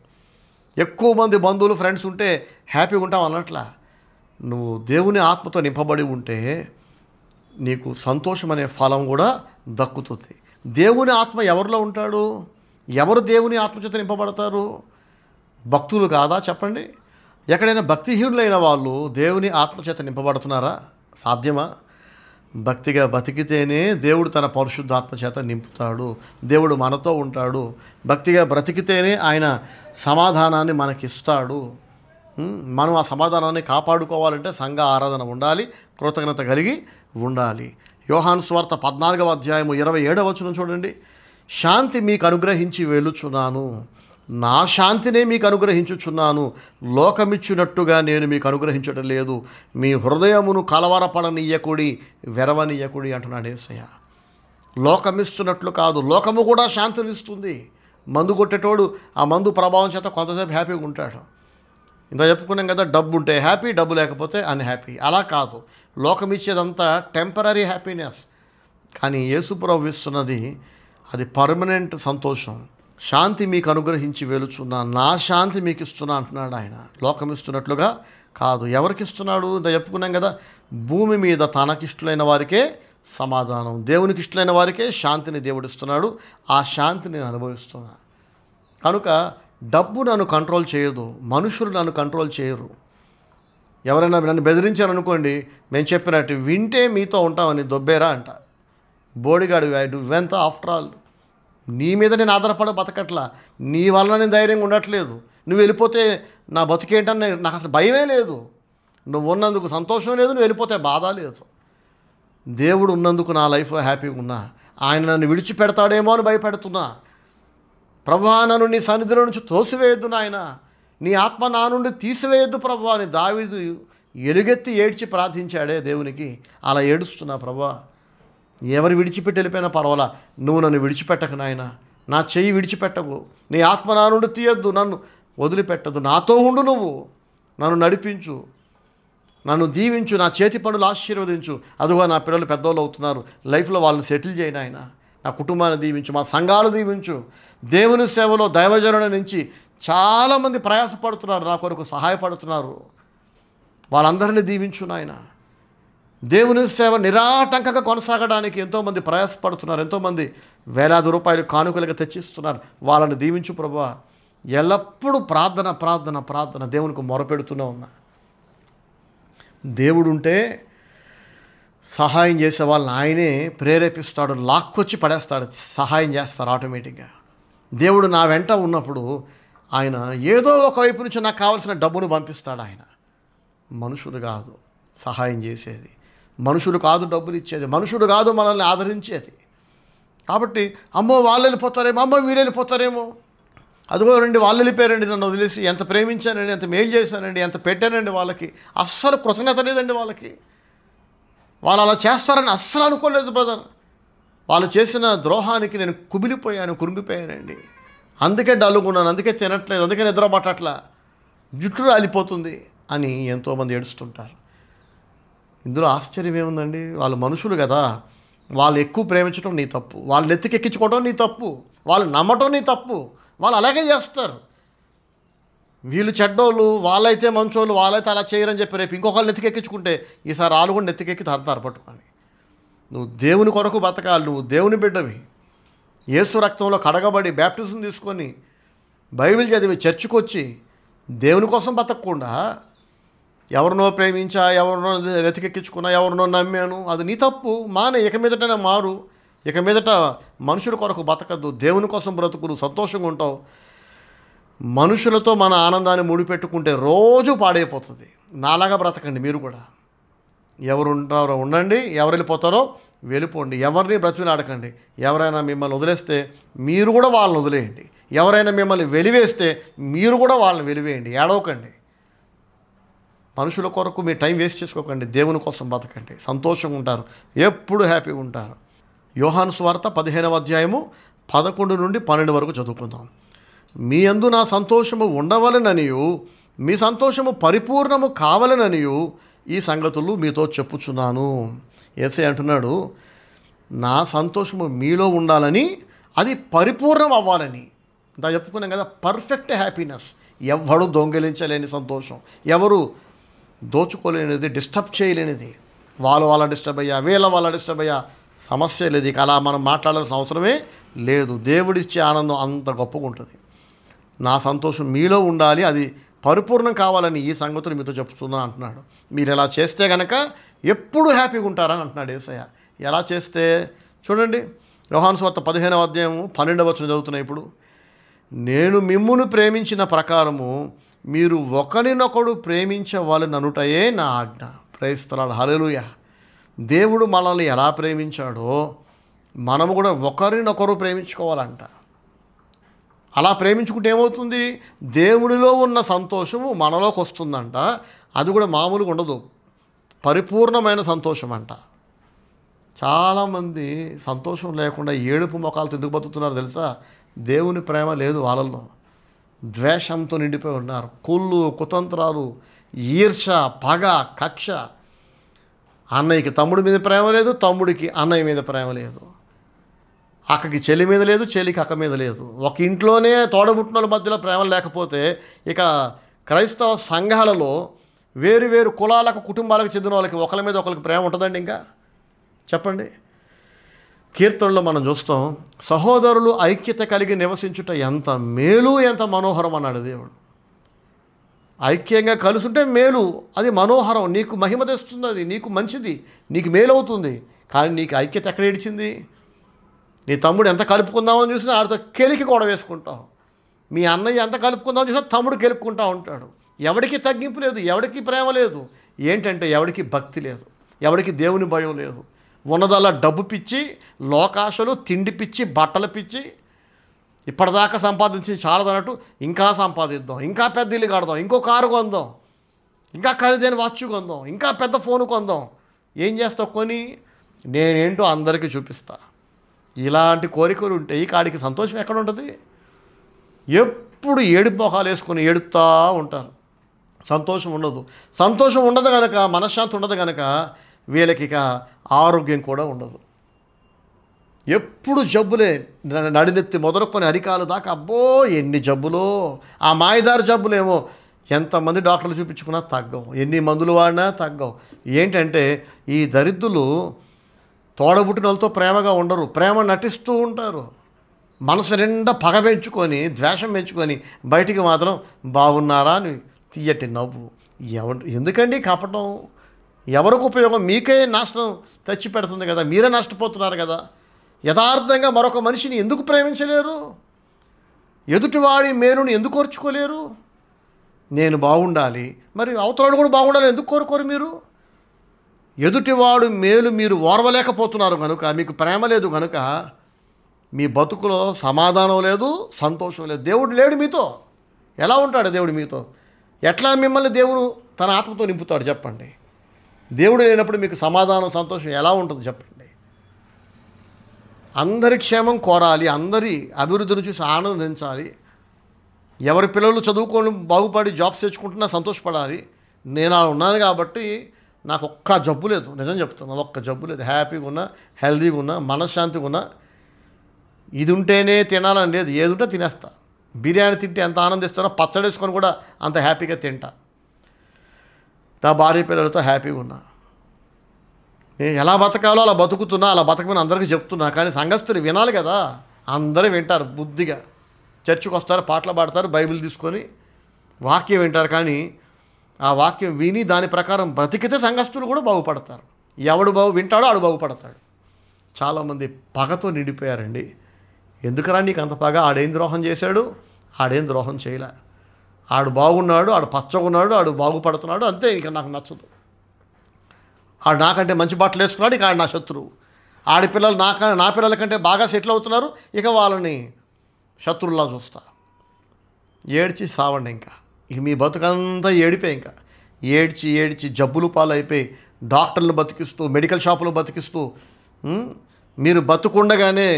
ఎక్కువ మంది బంధువులు, ఫ్రెండ్స్ ఉంటే హ్యాపీగా ఉంటాం అన్నట్ల. నువ్వు దేవుని ఆత్మతో నింపబడి ఉంటే నీకు సంతోషం అనే ఫలం కూడా దక్కుతుంది. దేవుని ఆత్మ ఎవరిలో ఉంటాడు? ఎవరు దేవుని ఆత్మచేత నింపబడతారు? భక్తులు కాదా చెప్పండి? ఎక్కడైనా భక్తిహీనులైన వాళ్ళు దేవుని ఆత్మచేత నింపబడుతున్నారా? సాధ్యమా? భక్తిగా బతికితేనే దేవుడు తన పరిశుద్ధాత్మ చేత నింపుతాడు. దేవుడు మనతో ఉంటాడు. భక్తిగా బ్రతికితేనే ఆయన సమాధానాన్ని మనకిస్తాడు. మనం ఆ సమాధానాన్ని కాపాడుకోవాలంటే సంఘ ఆరాధన ఉండాలి, కృతజ్ఞత కలిగి ఉండాలి. యోహాను సువార్త 14వ అధ్యాయము 27వ వచనం చూడండి, శాంతి మీకు అనుగ్రహించి వెలుచున్నాను, నా శాంతినే మీకు అనుగ్రహించుచున్నాను, లోకమిచ్చినట్టుగా నేను మీకు అనుగ్రహించడం లేదు, మీ హృదయమును కలవరపడనీయకుడి, వెరవనీయకుడి అంటున్నాడు యేసయ్య. లోకమిస్తున్నట్లు కాదు, లోకము కూడా శాంతినిస్తుంది. మందు కొట్టేటోడు ఆ మందు ప్రభావం చేత కొంతసేపు హ్యాపీగా ఉంటాడు. ఇంత చెప్పుకున్నాం కదా, డబ్బు ఉంటే హ్యాపీ, డబ్బు లేకపోతే అన్హ్యాపీ. అలా కాదు, లోకం ఇచ్చేదంతా టెంపరీ హ్యాపీనెస్, కానీ యేసుప్రభు ఇస్తున్నది అది పర్మనెంట్ సంతోషం. శాంతి మీకు అనుగ్రహించి వెలుచున్నా, నా శాంతి మీకు ఇస్తున్నా అంటున్నాడు ఆయన. లోకం ఇస్తున్నట్లుగా కాదు. ఎవరికి ఇస్తున్నాడు? ఇంత చెప్పుకున్నాం కదా, భూమి మీద తనకిష్టలైన వారికే సమాధానం, దేవునికి ఇష్టలైన వారికే శాంతిని దేవుడు ఇస్తున్నాడు. ఆ శాంతిని నేను అనుభవిస్తున్నా. కనుక డబ్బు నన్ను కంట్రోల్ చేయదు, మనుషులు నన్ను కంట్రోల్ చేయరు. ఎవరైనా నన్ను బెదిరించారనుకోండి, మేము చెప్పినట్టు వింటే మీతో ఉంటామని దొబ్బేరా అంట. బోడిగాడు ఇవంతా ఆఫ్టర్ ఆల్ నీ మీద నేను ఆధారపడ బతకట్లా, నీ వల్ల నేను ధైర్యంగా ఉండట్లేదు. నువ్వు వెళ్ళిపోతే నా బతికేంటని నాకు అసలు భయమే లేదు. నువ్వు ఉన్నందుకు సంతోషం లేదు, నువ్వు వెళ్ళిపోతే బాధ లేదు. దేవుడు ఉన్నందుకు నా లైఫ్లో హ్యాపీగా ఉన్నా. ఆయన నన్ను విడిచిపెడతాడేమో అని భయపెడుతున్నా. ప్రభువా, నన్ను నీ సన్నిధిలో నుంచి తోసివేయొద్దు నాయన, నీ ఆత్మ నా నుండి తీసివేయొద్దు ప్రభువా అని దావీదు ఎలుగెత్తి ఏడ్చి ప్రార్థించాడే దేవునికి. అలా ఏడుస్తున్నా, ప్రభువా ఎవరు విడిచిపెట్టి వెళ్ళిపోయినా పర్వాలా, నువ్వు నన్ను విడిచిపెట్టకు నాయన, నా చెయ్యి విడిచిపెట్టకు, నీ ఆత్మ నా నుండి తీయొద్దు, నన్ను వదిలిపెట్టద్దు, నాతో ఉండు, నువ్వు నన్ను నడిపించు, నన్ను దీవించు, నా చేతి పనులు ఆశీర్వదించు. అదిగో నా పిల్లలు పెద్దోళ్ళు అవుతున్నారు, లైఫ్లో వాళ్ళని సెటిల్ చేయను ఆయన, నా కుటుంబాన్ని దీవించు, మా సంఘాలు దీవించు. దేవుని సేవలో దైవజనుల నుంచి చాలామంది ప్రయాసపడుతున్నారు, నా కొరకు సహాయపడుతున్నారు, వాళ్ళందరినీ దీవించు నాయన. దేవుని సేవ నిరాటంకంగా కొనసాగడానికి ఎంతోమంది ప్రయాసపడుతున్నారు, ఎంతోమంది వేలాది రూపాయలు కానుకలుగా తెచ్చిస్తున్నారు, వాళ్ళని దీవించు ప్రభువా. ఎల్లప్పుడూ ప్రార్థన ప్రార్థన ప్రార్థన దేవునికి మొరపెడుతూనే ఉన్నా. దేవుడుంటే సహాయం చేసే వాళ్ళని ఆయనే ప్రేరేపిస్తాడు, లాక్కొచ్చి పడేస్తాడు, సహాయం చేస్తారు ఆటోమేటిక్గా. దేవుడు నా వెంట ఉన్నప్పుడు ఆయన ఏదో ఒక వైపు నుంచి నాకు కావాల్సిన డబ్బును పంపిస్తాడు. ఆయన మనుషుడు కాదు సహాయం చేసేది, మనుషుడు కాదు డబ్బులు ఇచ్చేది, మనుషుడు కాదు మనల్ని ఆదరించేది. కాబట్టి అమ్మో వాళ్ళు వెళ్ళిపోతారేమో, అమ్మో వీళ్ళు వెళ్ళిపోతారేమో, అదిగో రండి వాళ్ళు వెళ్ళిపోయారండి, నన్ను వదిలేసి, ఎంత ప్రేమించానండి, ఎంత మేలు చేశానండి, ఎంత పెట్టానండి వాళ్ళకి, అస్సలు కృతజ్ఞత లేదండి వాళ్ళకి, వాళ్ళు అలా చేస్తారని అస్సలు అనుకోలేదు బ్రదర్. వాళ్ళు చేసిన ద్రోహానికి నేను కుమిలిపోయాను, కురింగిపోయానండి, అందుకే డల్లుకున్నాను, అందుకే తినట్లేదు, అందుకే నిద్ర పట్టట్లా, జుట్టు రాలిపోతుంది అని ఎంతోమంది ఏడుస్తుంటారు. ఇందులో ఆశ్చర్యం ఏముందండి? వాళ్ళు మనుషులు కదా, వాళ్ళు ఎక్కువ ప్రేమించడం నీ తప్పు, వాళ్ళు ఎత్తికెక్కించుకోవడం నీ తప్పు, వాళ్ళు నమ్మటం నీ తప్పు, వాళ్ళు అలాగే చేస్తారు. వీళ్ళు చెడ్డోళ్ళు, వాళ్ళైతే మంచోళ్ళు, వాళ్ళైతే అలా చేయరని చెప్పి రేపు ఇంకొకళ్ళు నెత్తికెక్కించుకుంటే ఈసారి వాళ్ళు కూడా నెత్తికెక్కి తంతారు పట్టుకొని. నువ్వు దేవుని కొరకు బతకాలి, నువ్వు దేవుని బిడ్డవి, యేసు రక్తంలో కడగబడి బ్యాప్టిజం తీసుకొని బైబిల్ చదివి చర్చికి వచ్చి దేవుని కోసం బతకకుండా ఎవరినో ప్రేమించా, ఎవరినో నెత్తికెక్కించుకున్నా, ఎవరినో నమ్మాను, అది నీ తప్పు. మానే, ఇక మీదటనే మారు, ఇక మీదట మనుషుల కొరకు బతకద్దు, దేవుని కోసం బ్రతుకులు, సంతోషంగా ఉంటావు. మనుషులతో మన ఆనందాన్ని ముడిపెట్టుకుంటే రోజు పాడైపోతుంది. నాలాగా బ్రతకండి మీరు కూడా. ఎవరు ఉంటారో ఉండండి, ఎవరు వెళ్ళిపోతారో వెళ్ళిపోండి, ఎవరిని బ్రతిలాడకండి. ఎవరైనా మిమ్మల్ని వదిలేస్తే మీరు కూడా వాళ్ళని వదిలేయండి, ఎవరైనా మిమ్మల్ని వెలివేస్తే మీరు కూడా వాళ్ళని వెలివేయండి, ఏడవకండి. మనుషుల కొరకు మీ టైం వేస్ట్ చేసుకోకండి, దేవుని కోసం బతకండి, సంతోషంగా ఉంటారు, ఎప్పుడు హ్యాపీగా ఉంటారు. యోహాను సువార్త 15వ అధ్యాయము 11 నుండి 12 వరకు చదువుకుందాం. మీ యందు నా సంతోషము ఉండవలననియు, మీ సంతోషము పరిపూర్ణము కావాలననియు ఈ సంగతులు మీతో చెప్పుచున్నాను. యేసయ్య అంటున్నాడు, నా సంతోషము మీలో ఉండాలని, అది పరిపూర్ణం అవ్వాలని. ఇంత చెప్పుకున్నాం కదా, పర్ఫెక్ట్ హ్యాపీనెస్, ఎవడు దొంగిలించలేని సంతోషం, ఎవరు దోచుకోలేనిది, డిస్టర్బ్ చేయలేనిది. వాళ్ళ డిస్టర్బ్ అయ్యా, వాళ్ళ డిస్టర్బ్ అయ్యా, సమస్య లేదు. ఇక అలా మనం మాట్లాడాల్సిన అవసరమే లేదు. దేవుడిచ్చే ఆనందం అంత గొప్పగా ఉంటుంది. నా సంతోషం మీలో ఉండాలి, అది పరిపూర్ణం కావాలని ఈ సంగతులు మీతో చెప్తున్నా అంటున్నాడు. మీరు ఎలా చేస్తే కనుక ఎప్పుడు హ్యాపీగా ఉంటారని అంటున్నాడు యేసయ్య. ఎలా చేస్తే చూడండి, యోహాను సువార్త 15వ అధ్యాయము 12వ వచనం చదువుతున్నా. ఇప్పుడు నేను మిమ్మును ప్రేమించిన ప్రకారము మీరు ఒకరినొకడు ప్రేమించవలననుటయే నా ఆజ్ఞ. ప్రేస్తలాడు, హల్లెలూయా. దేవుడు మనల్ని ఎలా ప్రేమించాడో మనము కూడా ఒకరినొకరు ప్రేమించుకోవాలంట. అలా ప్రేమించుకుంటే ఏమవుతుంది? దేవుడిలో ఉన్న సంతోషము మనలోకి వస్తుందంట. అది కూడా మామూలుగా ఉండదు, పరిపూర్ణమైన సంతోషం అంట. చాలామంది సంతోషం లేకుండా ఏడుపు ముఖాలతో ఎందుకు బతుకుతున్నారు తెలుసా? దేవుని ప్రేమ లేదు వాళ్ళల్లో, ద్వేషంతో నిండిపోయి ఉన్నారు. కుళ్ళు, కుతంత్రాలు, ఈర్ష, పగ, కక్ష. అన్నయ్యకి తమ్ముడి మీద ప్రేమ లేదు, తమ్ముడికి అన్నయ్య మీద ప్రేమ లేదు, అక్కకి చెల్లి మీద లేదు, చెల్లికి అక్క మీద లేదు. ఒక ఇంట్లోనే తోడబుట్టినోళ్ళ మధ్యలో ప్రేమ లేకపోతే ఇక క్రైస్తవ సంఘాలలో వేరు వేరు కులాలకు, కుటుంబాలకు చెందిన వాళ్ళకి ఒకరి మీద ఒకరికి ప్రేమ ఉంటుందండి? ఇంకా చెప్పండి. కీర్తనలో మనం చూస్తాం, సహోదరులు ఐక్యత కలిగి నివసించుట ఎంత మేలు, ఎంత మనోహరం అన్నాడు దేవుడు. ఐక్యంగా కలుసుంటే మేలు, అది మనోహరం, నీకు మహిమ తెస్తుంది, అది నీకు మంచిది, నీకు మేలు అవుతుంది. కానీ నీకు ఐక్యత ఎక్కడ ఏడిచింది? నీ తమ్ముడు ఎంత కలుపుకుందామని చూసినా ఆడితో కెలికి కూడా వేసుకుంటావు. మీ అన్నయ్య ఎంత కలుపుకుందామని చూసినా తమ్ముడు కెలుపుకుంటూ ఉంటాడు. ఎవడికి తగ్గింపు లేదు, ఎవడికి ప్రేమ లేదు. ఏంటంటే ఎవడికి భక్తి లేదు, ఎవడికి దేవుని భయం లేదు. ఉన్నదల్లా డబ్బు పిచ్చి, లోకాశలు, తిండి పిచ్చి, బట్టల పిచ్చి, ఇప్పటిదాకా సంపాదించి చాలదన్నట్టు ఇంకా సంపాదిద్దాం, ఇంకా పెద్ద ఇల్లు కడదాం, ఇంకో కారు కొందాం, ఇంకా ఖరీదైన వాచ్ కొందాం, ఇంకా పెద్ద ఫోన్ కొందాం. ఏం చేస్తావు కొని? నేనేంటో అందరికీ చూపిస్తా. ఇలాంటి కోరికలు ఉంటే ఈ కాడికి సంతోషం ఎక్కడ ఉంటుంది? ఎప్పుడు ఏడుపు మొహాలు వేసుకొని ఏడుపుతూ ఉంటారు. సంతోషం ఉండదు. సంతోషం ఉండదు కనుక, మనశ్శాంతి ఉండదు కనుక వీళ్ళకి ఇక ఆరోగ్యం కూడా ఉండదు. ఎప్పుడు జబ్బులే, నడినెత్తి మొదలుకొని అరికాలు దాకా అబ్బో ఎన్ని జబ్బులో. ఆ మాయదారి జబ్బులేమో ఎంతమంది డాక్టర్లు చూపించుకున్నా తగ్గవు, ఎన్ని మందులు వాడినా తగ్గవు. ఏంటంటే ఈ దరిద్రులు తోడబుట్టిన వాళ్ళతో ప్రేమగా ఉండరు, ప్రేమ నటిస్తూ ఉంటారు. మనసు నిండా పగ పెంచుకొని, ద్వేషం పెంచుకొని బయటికి మాత్రం బాగున్నారా అని తీయటి నవ్వు. ఎందుకండి కపటం? ఎవరికి ఉపయోగం? మీకే నాశనం తెచ్చి పెడుతుంది కదా, మీరే నష్టపోతున్నారు కదా. యథార్థంగా మరొక మనిషిని ఎందుకు ప్రేమించలేరు? ఎదుటివాడి మేలుని ఎందుకు కోర్చుకోలేరు? నేను బాగుండాలి, మరి అవతలాడు కూడా బాగుండాలి ఎందుకు కోరుకోరు మీరు? ఎదుటివాడు మేలు మీరు ఓర్వలేకపోతున్నారు కనుక, మీకు ప్రేమ లేదు కనుక మీ బతుకులో సమాధానం లేదు, సంతోషం లేదు. దేవుడు లేడు మీతో. ఎలా ఉంటాడు దేవుడు మీతో? ఎట్లా మిమ్మల్ని దేవుడు తన ఆత్మతో నింపుతాడు చెప్పండి? దేవుడు లేనప్పుడు మీకు సమాధానం, సంతోషం ఎలా ఉంటుంది చెప్పండి? అందరి క్షేమం కోరాలి, అందరి అభివృద్ధిని చూసి ఆనందించాలి. ఎవరి పిల్లలు చదువుకొని బాగుపడి జాబ్స్ తెచ్చుకుంటున్నా సంతోషపడాలి. నేను అలా ఉన్నాను కాబట్టి నాకు ఒక్క జబ్బు లేదు, నిజం చెప్తున్నా, ఒక్క జబ్బు లేదు. హ్యాపీగా ఉన్నా, హెల్తీగా ఉన్నా, మనశ్శాంతిగా ఉన్నా. ఇది ఉంటేనే తినాలని లేదు, ఏది ఉంటే తినేస్తా. బిర్యానీ తింటే ఎంత ఆనందిస్తానో పచ్చడి వేసుకొని కూడా అంత హ్యాపీగా తింటా. నా భార్య పిల్లలతో హ్యాపీగా ఉన్నా. నేను ఎలా బతకాలో అలా బతుకుతున్నా, అలా బతకమని అందరికీ చెప్తున్నా. కానీ సంఘస్థులు వినాలి కదా, అందరూ వింటారు బుద్ధిగా. చర్చికి వస్తారు, పాటలు పాడతారు, బైబిల్ తీసుకొని వాక్యం వింటారు. కానీ ఆ వాక్యం విని దాని ప్రకారం బ్రతికితే సంఘస్థులు కూడా బాగుపడతారు. ఎవడు వింటాడో ఆడు బాగుపడతాడు. చాలామంది పగతో నిండిపోయారండి. ఎందుకురా నీకు అంత పగ? ఆడేం ద్రోహం చేశాడు? ఆడేం ద్రోహం చేయలే. ఆడు బాగున్నాడు, ఆడు పచ్చగున్నాడు, ఆడు బాగుపడుతున్నాడు, అంతే. ఇక నాకు నచ్చదు. ఆడు నాకంటే మంచి బట్టలు వేసుకున్నాడు, ఇక ఆడు నా శత్రువు. ఆడపిల్లలు నా పిల్లల కంటే బాగా సెటిల్ అవుతున్నారు, ఇక వాళ్ళని శత్రువులా చూస్తా. ఏడ్చి సావండి. ఇక మీ బతుకంతా ఏడిపోయి, ఇంకా ఏడ్చి ఏడ్చి జబ్బులు పాలైపోయి డాక్టర్లు బతికిస్తూ, మెడికల్ షాపులు బతికిస్తూ, మీరు బతుకుండగానే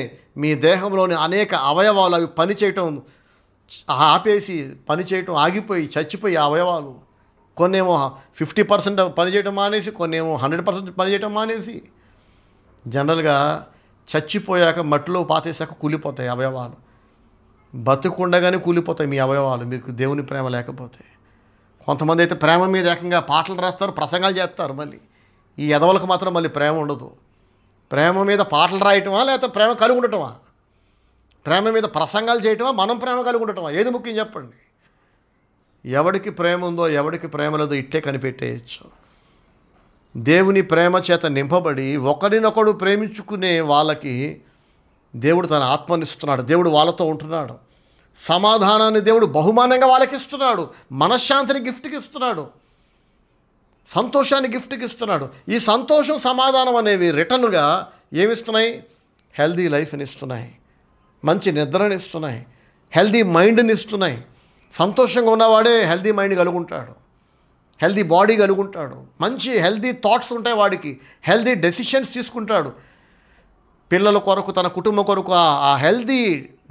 మీ దేహంలోని అనేక అవయవాలు అవి పనిచేయటం ఆపేసి, పనిచేయటం ఆగిపోయి చచ్చిపోయి అవయవాలు. కొన్నేమో 50% పనిచేయటం మానేసి, కొన్నేమో 100% పనిచేయటం మానేసి, జనరల్గా చచ్చిపోయాక మట్టిలో పాతేసాక కూలిపోతాయి అవయవాలు. బతుకుండగానే కూలిపోతాయి మీ అవయవాలు, మీకు దేవుని ప్రేమ లేకపోతే. కొంతమంది అయితే ప్రేమ మీద ఏకంగా పాటలు రాస్తారు, ప్రసంగాలు చేస్తారు. మళ్ళీ ఈ ఎదవలకు మాత్రం మళ్ళీ ప్రేమ ఉండదు. ప్రేమ మీద పాటలు రాయటమా, లేకపోతే ప్రేమ కలిగి ఉండటమా? ప్రేమ మీద ప్రసంగాలు చేయటమా, మనం ప్రేమ కలిగి ఉండటమా? ఏది ముఖ్యం చెప్పండి? ఎవడికి ప్రేమ ఉందో, ఎవడికి ప్రేమ లేదో ఇట్టే కనిపెట్టేయచ్చు. దేవుని ప్రేమ చేత నింపబడి ఒకరినొకడు ప్రేమించుకునే వాళ్ళకి దేవుడు తన ఆత్మనిస్తున్నాడు. దేవుడు వాళ్ళతో ఉంటున్నాడు. సమాధానాన్ని దేవుడు బహుమానంగా వాళ్ళకి ఇస్తున్నాడు. మనశ్శాంతిని గిఫ్ట్కి ఇస్తున్నాడు. సంతోషాన్ని గిఫ్ట్కి ఇస్తున్నాడు. ఈ సంతోషం, సమాధానం అనేవి రిటర్న్గా ఏమిస్తున్నాయి? హెల్దీ లైఫ్ని ఇస్తున్నాయి, మంచి నిద్రని ఇస్తున్నాయి, హెల్దీ మైండ్ని ఇస్తున్నాయి. సంతోషంగా ఉన్నవాడే హెల్దీ మైండ్ కలుగుంటాడు, హెల్దీ బాడీ కలుగుంటాడు, మంచి హెల్దీ థాట్స్ ఉంటాయి వాడికి, హెల్దీ డెసిషన్స్ తీసుకుంటాడు. పిల్లల కొరకు, తన కుటుంబం కొరకు ఆ హెల్దీ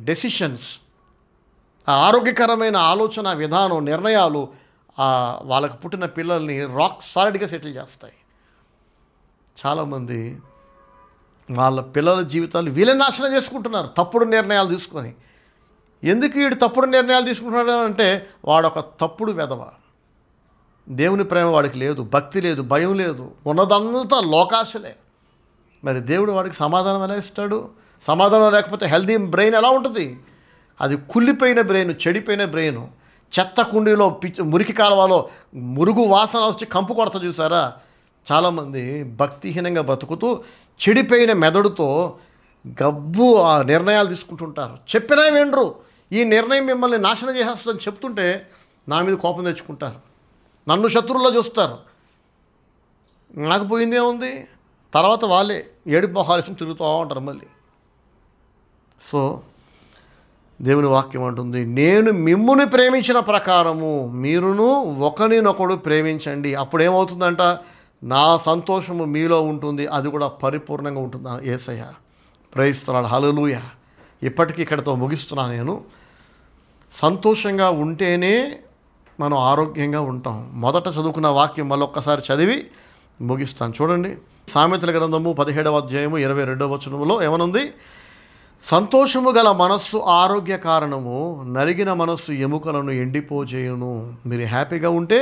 డెసిషన్స్, ఆ ఆరోగ్యకరమైన ఆలోచన విధానం, నిర్ణయాలు వాళ్ళకు పుట్టిన పిల్లల్ని రాక్ సాలిడ్గా సెటిల్ చేస్తాయి. చాలామంది వాళ్ళ పిల్లల జీవితాలు వీళ్ళే నాశనం చేసుకుంటున్నారు తప్పుడు నిర్ణయాలు తీసుకొని. ఎందుకు వీడు తప్పుడు నిర్ణయాలు తీసుకుంటున్నాడు అంటే వాడొక తప్పుడు వెధవ. దేవుని ప్రేమ వాడికి లేదు, భక్తి లేదు, భయం లేదు, ఉన్నదంతా లోకాశలే. మరి దేవుడు వాడికి సమాధానం ఎలా ఇస్తాడు? సమాధానం లేకపోతే హెల్దీ బ్రెయిన్ ఎలా ఉంటుంది? అది కుళ్ళిపోయిన బ్రెయిన్, చెడిపోయిన బ్రెయిన్. చెత్త కుండీలో మురికి కాలువలో మురుగు వాసన వచ్చి కంపు కొడత చూసారా? చాలామంది భక్తిహీనంగా బతుకుతూ చెడిపోయిన మెదడుతో గబ్బు ఆ నిర్ణయాలు తీసుకుంటుంటారు. చెప్పినా వినరు. ఈ నిర్ణయం మిమ్మల్ని నాశనం చేసేస్తుందని చెప్తుంటే నా మీద కోపం తెచ్చుకుంటారు, నన్ను శత్రువుల్లో చూస్తారు. నాకు పోయిందే ఉంది. తర్వాత వాళ్ళే ఏడుపు మొహాలేసుకుని తిరుగుతూ ఉంటారు మళ్ళీ. సో దేవుని వాక్యం అంటుంది, నేను మిమ్ముని ప్రేమించిన ప్రకారము మీరును ఒకరినొకడు ప్రేమించండి. అప్పుడేమవుతుందంట, నా సంతోషము మీలో ఉంటుంది, అది కూడా పరిపూర్ణంగా ఉంటుంది. యేసయ్య ప్రైజ్ ది లార్డ్, హల్లెలూయా. ఇప్పటికీ ఇక్కడితో ముగిస్తున్నాను. నేను సంతోషంగా ఉంటేనే మనం ఆరోగ్యంగా ఉంటాం. మొదట చదువుకున్న వాక్యం మళ్ళొక్కసారి చదివి ముగిస్తాను. చూడండి, సామెతల గ్రంథము 17వ అధ్యాయము 22వ వచనములో ఏమనుంది, సంతోషము గల మనస్సు ఆరోగ్య కారణము, నలిగిన మనస్సు ఎముకలను ఎండిపోజేయును. మీరు హ్యాపీగా ఉంటే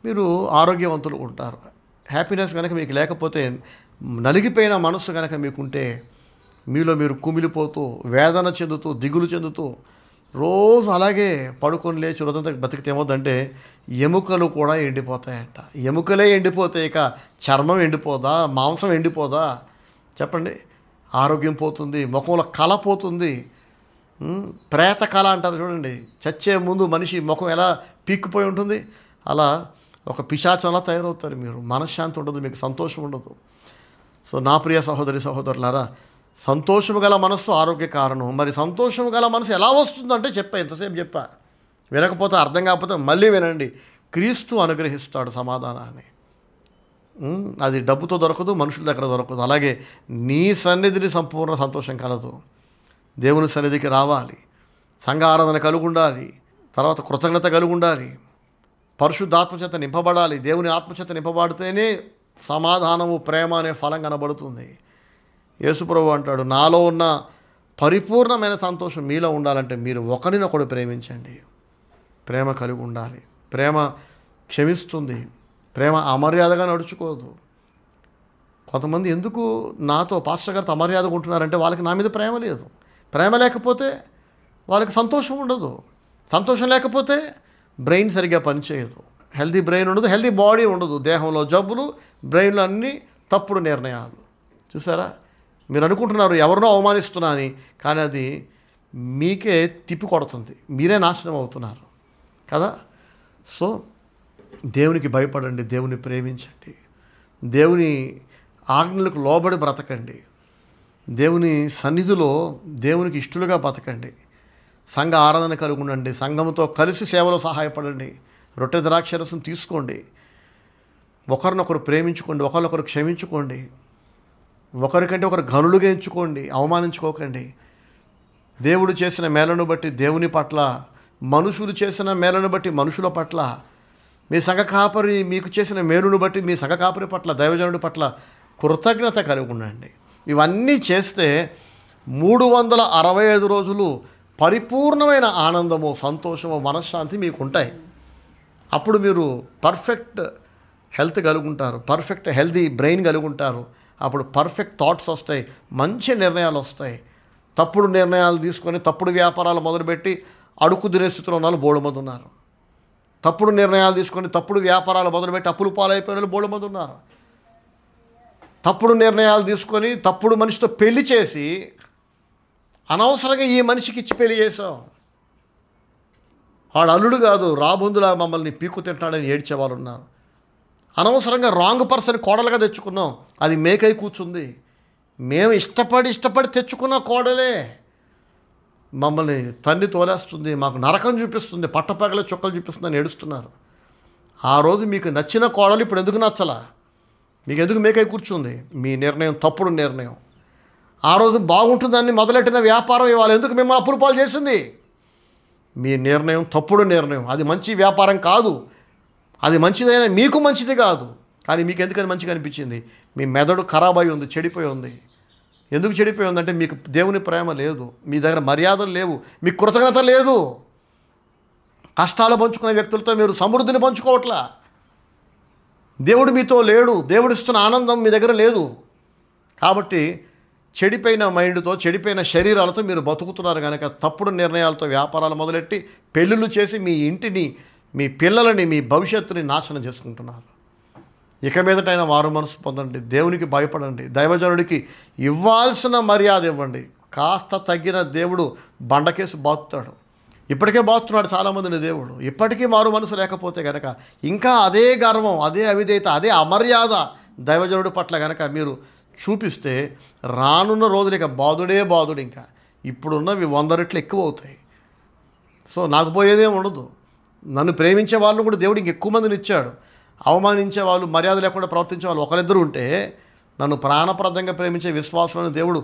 మీరు ఆరోగ్యవంతులు ఉంటారు. హ్యాపీనెస్ కనుక మీకు లేకపోతే, నలిగిపోయిన మనస్సు కనుక మీకుంటే మీలో మీరు కుమిలిపోతూ, వేదన చెందుతూ, దిగులు చెందుతూ, రోజు అలాగే పడుకొని లేచి రోజంతా బతికితే ఏమవుతుందంటే ఎముకలు కూడా ఎండిపోతాయంట. ఎముకలే ఎండిపోతే ఇక చర్మం ఎండిపోదా, మాంసం ఎండిపోదా చెప్పండి? ఆరోగ్యం పోతుంది, ముఖంలో కళ పోతుంది. ప్రేత కళ అంటారు చూడండి, చచ్చే ముందు మనిషి ముఖం ఎలా పీక్కుపోయి ఉంటుంది, అలా ఒక పిశాచంలా తయారవుతారు. మీరు మనశ్శాంతి ఉండదు, మీకు సంతోషం ఉండదు. సో నా ప్రియ సహోదరి సహోదరులారా, సంతోషము గల మనస్సు ఆరోగ్య కారణం. మరి సంతోషము గల మనసు ఎలా వస్తుందంటే ఎంతసేపు చెప్పా, వినకపోతే అర్థం కాకపోతే మళ్ళీ వినండి. క్రీస్తు అనుగ్రహిస్తాడు సమాధానాన్ని. అది డబ్బుతో దొరకదు, మనుషుల దగ్గర దొరకదు. అలాగే నీ సన్నిధిని సంపూర్ణ సంతోషం కలదు. దేవుని సన్నిధికి రావాలి, సంఘ ఆరాధన కలిగి ఉండాలి, తర్వాత కృతజ్ఞత కలిగి ఉండాలి, పరిశుద్ధాత్మచేత నింపబడాలి. దేవుని ఆత్మచేత నింపబడితేనే సమాధానము, ప్రేమ అనే ఫలం కనబడుతుంది. యేసుప్రభు అంటాడు, నాలో ఉన్న పరిపూర్ణమైన సంతోషం మీలో ఉండాలంటే మీరు ఒకరినొకడు ప్రేమించండి. ప్రేమ కలిగి ఉండాలి. ప్రేమ క్షమిస్తుంది. ప్రేమ అమర్యాదగా నడుచుకోదు. కొంతమంది ఎందుకు నాతో పాస్టర్ గారితో అమర్యాదగా ఉంటున్నారంటే వాళ్ళకి నా మీద ప్రేమ లేదు. ప్రేమ లేకపోతే వాళ్ళకి సంతోషం ఉండదు. సంతోషం లేకపోతే బ్రెయిన్ సరిగ్గా పనిచేయదు. హెల్తీ బ్రెయిన్ ఉండదు, హెల్తీ బాడీ ఉండదు. దేహంలో జబ్బులు, బ్రెయిన్లో అన్నీ తప్పుడు నిర్ణయాలు. చూసారా, మీరు అనుకుంటున్నారు ఎవరినో అవమానిస్తున్నా అని, కానీ అది మీకే తిప్పి కొడుతుంది, మీరే నాశనం అవుతున్నారు కదా. సో దేవునికి భయపడండి, దేవుని ప్రేమించండి, దేవుని ఆజ్ఞలకు లోబడి బ్రతకండి, దేవుని సన్నిధిలో దేవునికి ఇష్టలుగా బతకండి, సంఘ ఆరాధన కలిగి ఉండండి, సంఘంతో కలిసి సేవలో సహాయపడండి, రొట్టె ద్రాక్షరసం తీసుకోండి, ఒకరినొకరు ప్రేమించుకోండి, ఒకరినొకరు క్షమించుకోండి, ఒకరికంటే ఒకరు ఘనులుగా ఎంచుకోండి, అవమానించుకోకండి. దేవుడు చేసిన మేలను బట్టి దేవుని పట్ల, మనుషులు చేసిన మేలను బట్టి మనుషుల పట్ల, మీ సంఘ కాపరి మీకు చేసిన మేలును బట్టి మీ సంఘ కాపరి పట్ల, దైవజనుడి పట్ల కృతజ్ఞత కలిగి ఉండండి. ఇవన్నీ చేస్తే 365 రోజులు పరిపూర్ణమైన ఆనందము, సంతోషము, మనశ్శాంతి మీకు ఉంటాయి. అప్పుడు మీరు పర్ఫెక్ట్ హెల్త్ కలిగి ఉంటారు, పర్ఫెక్ట్ హెల్తీ బ్రెయిన్ కలిగి ఉంటారు. అప్పుడు పర్ఫెక్ట్ థాట్స్ వస్తాయి, మంచి నిర్ణయాలు వస్తాయి. తప్పుడు నిర్ణయాలు తీసుకొని తప్పుడు వ్యాపారాలు మొదలుపెట్టి అడుగు తినే స్థితిలో ఉన్న వాళ్ళు బోడుమంది ఉన్నారు. తప్పుడు నిర్ణయాలు తీసుకొని తప్పుడు వ్యాపారాలు మొదలుపెట్టి అప్పులు పాలైపోయిన వాళ్ళు బోడుమంది ఉన్నారు. తప్పుడు నిర్ణయాలు తీసుకొని తప్పుడు మనిషితో పెళ్లి చేసి అనవసరంగా ఈ మనిషికి ఇచ్చి పెళ్లి చేసాం, వాడు అల్లుడు కాదు రాబందులా మమ్మల్ని పీక్కు తింటాడని ఏడ్చేవాళ్ళు ఉన్నారు. అనవసరంగా రాంగ్ పర్సన్ కోడలుగా తెచ్చుకున్నాం, అది మేకై కూర్చుంది. మేము ఇష్టపడి తెచ్చుకున్న కోడలే మమ్మల్ని తన్ని తోలేస్తుంది, మాకు నరకం చూపిస్తుంది, పట్టపగల చుక్కలు చూపిస్తుందని ఏడుస్తున్నారు. ఆ రోజు మీకు నచ్చిన కోడలు ఇప్పుడు ఎందుకు నచ్చలా, మీకు ఎందుకు మేకై కూర్చుంది? మీ నిర్ణయం తప్పుడు నిర్ణయం. ఆ రోజు బాగుంటుందని మొదలెట్టిన వ్యాపారం ఇవాళ ఎందుకు మిమ్మల్ని అప్పులు పాలు చేసింది? మీ నిర్ణయం తప్పుడు నిర్ణయం. అది మంచి వ్యాపారం కాదు, అది మంచిదైనా మీకు మంచిది కాదు. కానీ మీకు ఎందుకని మంచిగా అనిపించింది? మీ మెదడు ఖరాబ్ అయి ఉంది, చెడిపోయి ఉంది. ఎందుకు చెడిపోయి ఉందంటే మీకు దేవుని ప్రేమ లేదు, మీ దగ్గర మర్యాదలు లేవు, మీకు కృతజ్ఞత లేదు. కష్టాలు పంచుకునే వ్యక్తులతో మీరు సమృద్ధిని పంచుకోవట్లా. దేవుడు మీతో లేడు, దేవుడిస్తున్న ఆనందం మీ దగ్గర లేదు. కాబట్టి చెడిపోయిన మైండ్తో, చెడిపోయిన శరీరాలతో మీరు బతుకుతున్నారు కనుక తప్పుడు నిర్ణయాలతో వ్యాపారాలు మొదలెట్టి పెళ్ళిళ్ళు చేసి మీ ఇంటిని, మీ పిల్లలని, మీ భవిష్యత్తుని నాశనం చేసుకుంటున్నారు. ఇక మీదటైనా మారు మనసు పొందండి, దేవునికి భయపడండి, దైవజనుడికి ఇవ్వాల్సిన మర్యాద ఇవ్వండి. కాస్త తగ్గిన దేవుడు బండకేసి బాతుతాడు. ఇప్పటికే బాతున్నాడు చాలామందిని దేవుడు. ఇప్పటికీ మారు మనసు లేకపోతే కనుక ఇంకా అదే గర్వం, అదే అవిధేయత, అదే అమర్యాద దైవజనుడి పట్ల కనుక మీరు చూపిస్తే రానున్న రోజులు ఇక బాధుడే బాధుడు. ఇంకా ఇప్పుడున్నవి 100 రెట్లు ఎక్కువ అవుతాయి. సో నాకు పోయేదేం ఉండదు. నన్ను ప్రేమించే వాళ్ళు కూడా దేవుడు ఇంకెక్కువ మందిని ఇచ్చాడు. అవమానించే వాళ్ళు, మర్యాద లేకుండా ప్రవర్తించే వాళ్ళు ఒకరిద్దరు ఉంటే, నన్ను ప్రాణప్రదంగా ప్రేమించే విశ్వాసులను దేవుడు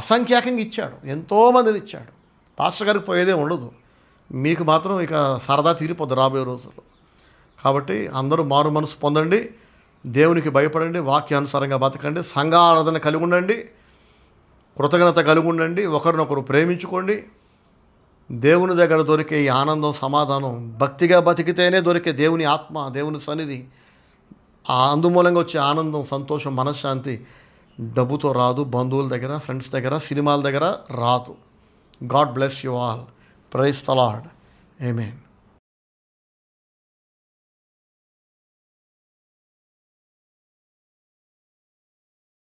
అసంఖ్యాకంగా ఇచ్చాడు, ఎంతోమందిని ఇచ్చాడు. పాస్టర్ గారికి పోయేదే ఉండదు. మీకు మాత్రం ఇక సరదా తీరిపోద్ది రాబోయే రోజుల్లో. కాబట్టి అందరూ మారు మనసు పొందండి, దేవునికి భయపడండి, వాక్యానుసారంగా బతకండి, సంఘారాధన కలిగి ఉండండి, కృతజ్ఞత కలిగి ఉండండి, ఒకరినొకరు ప్రేమించుకోండి. దేవుని దగ్గర దొరికే ఈ ఆనందం, సమాధానం భక్తిగా బతికితేనే దొరికే దేవుని ఆత్మ, దేవుని సన్నిధి, ఆ అందుమూలంగా వచ్చే ఆనందం, సంతోషం, మనశ్శాంతి డబ్బుతో రాదు, బంధువుల దగ్గర, ఫ్రెండ్స్ దగ్గర, సినిమాల దగ్గర రాదు. God bless you all. Praise the Lord. Amen.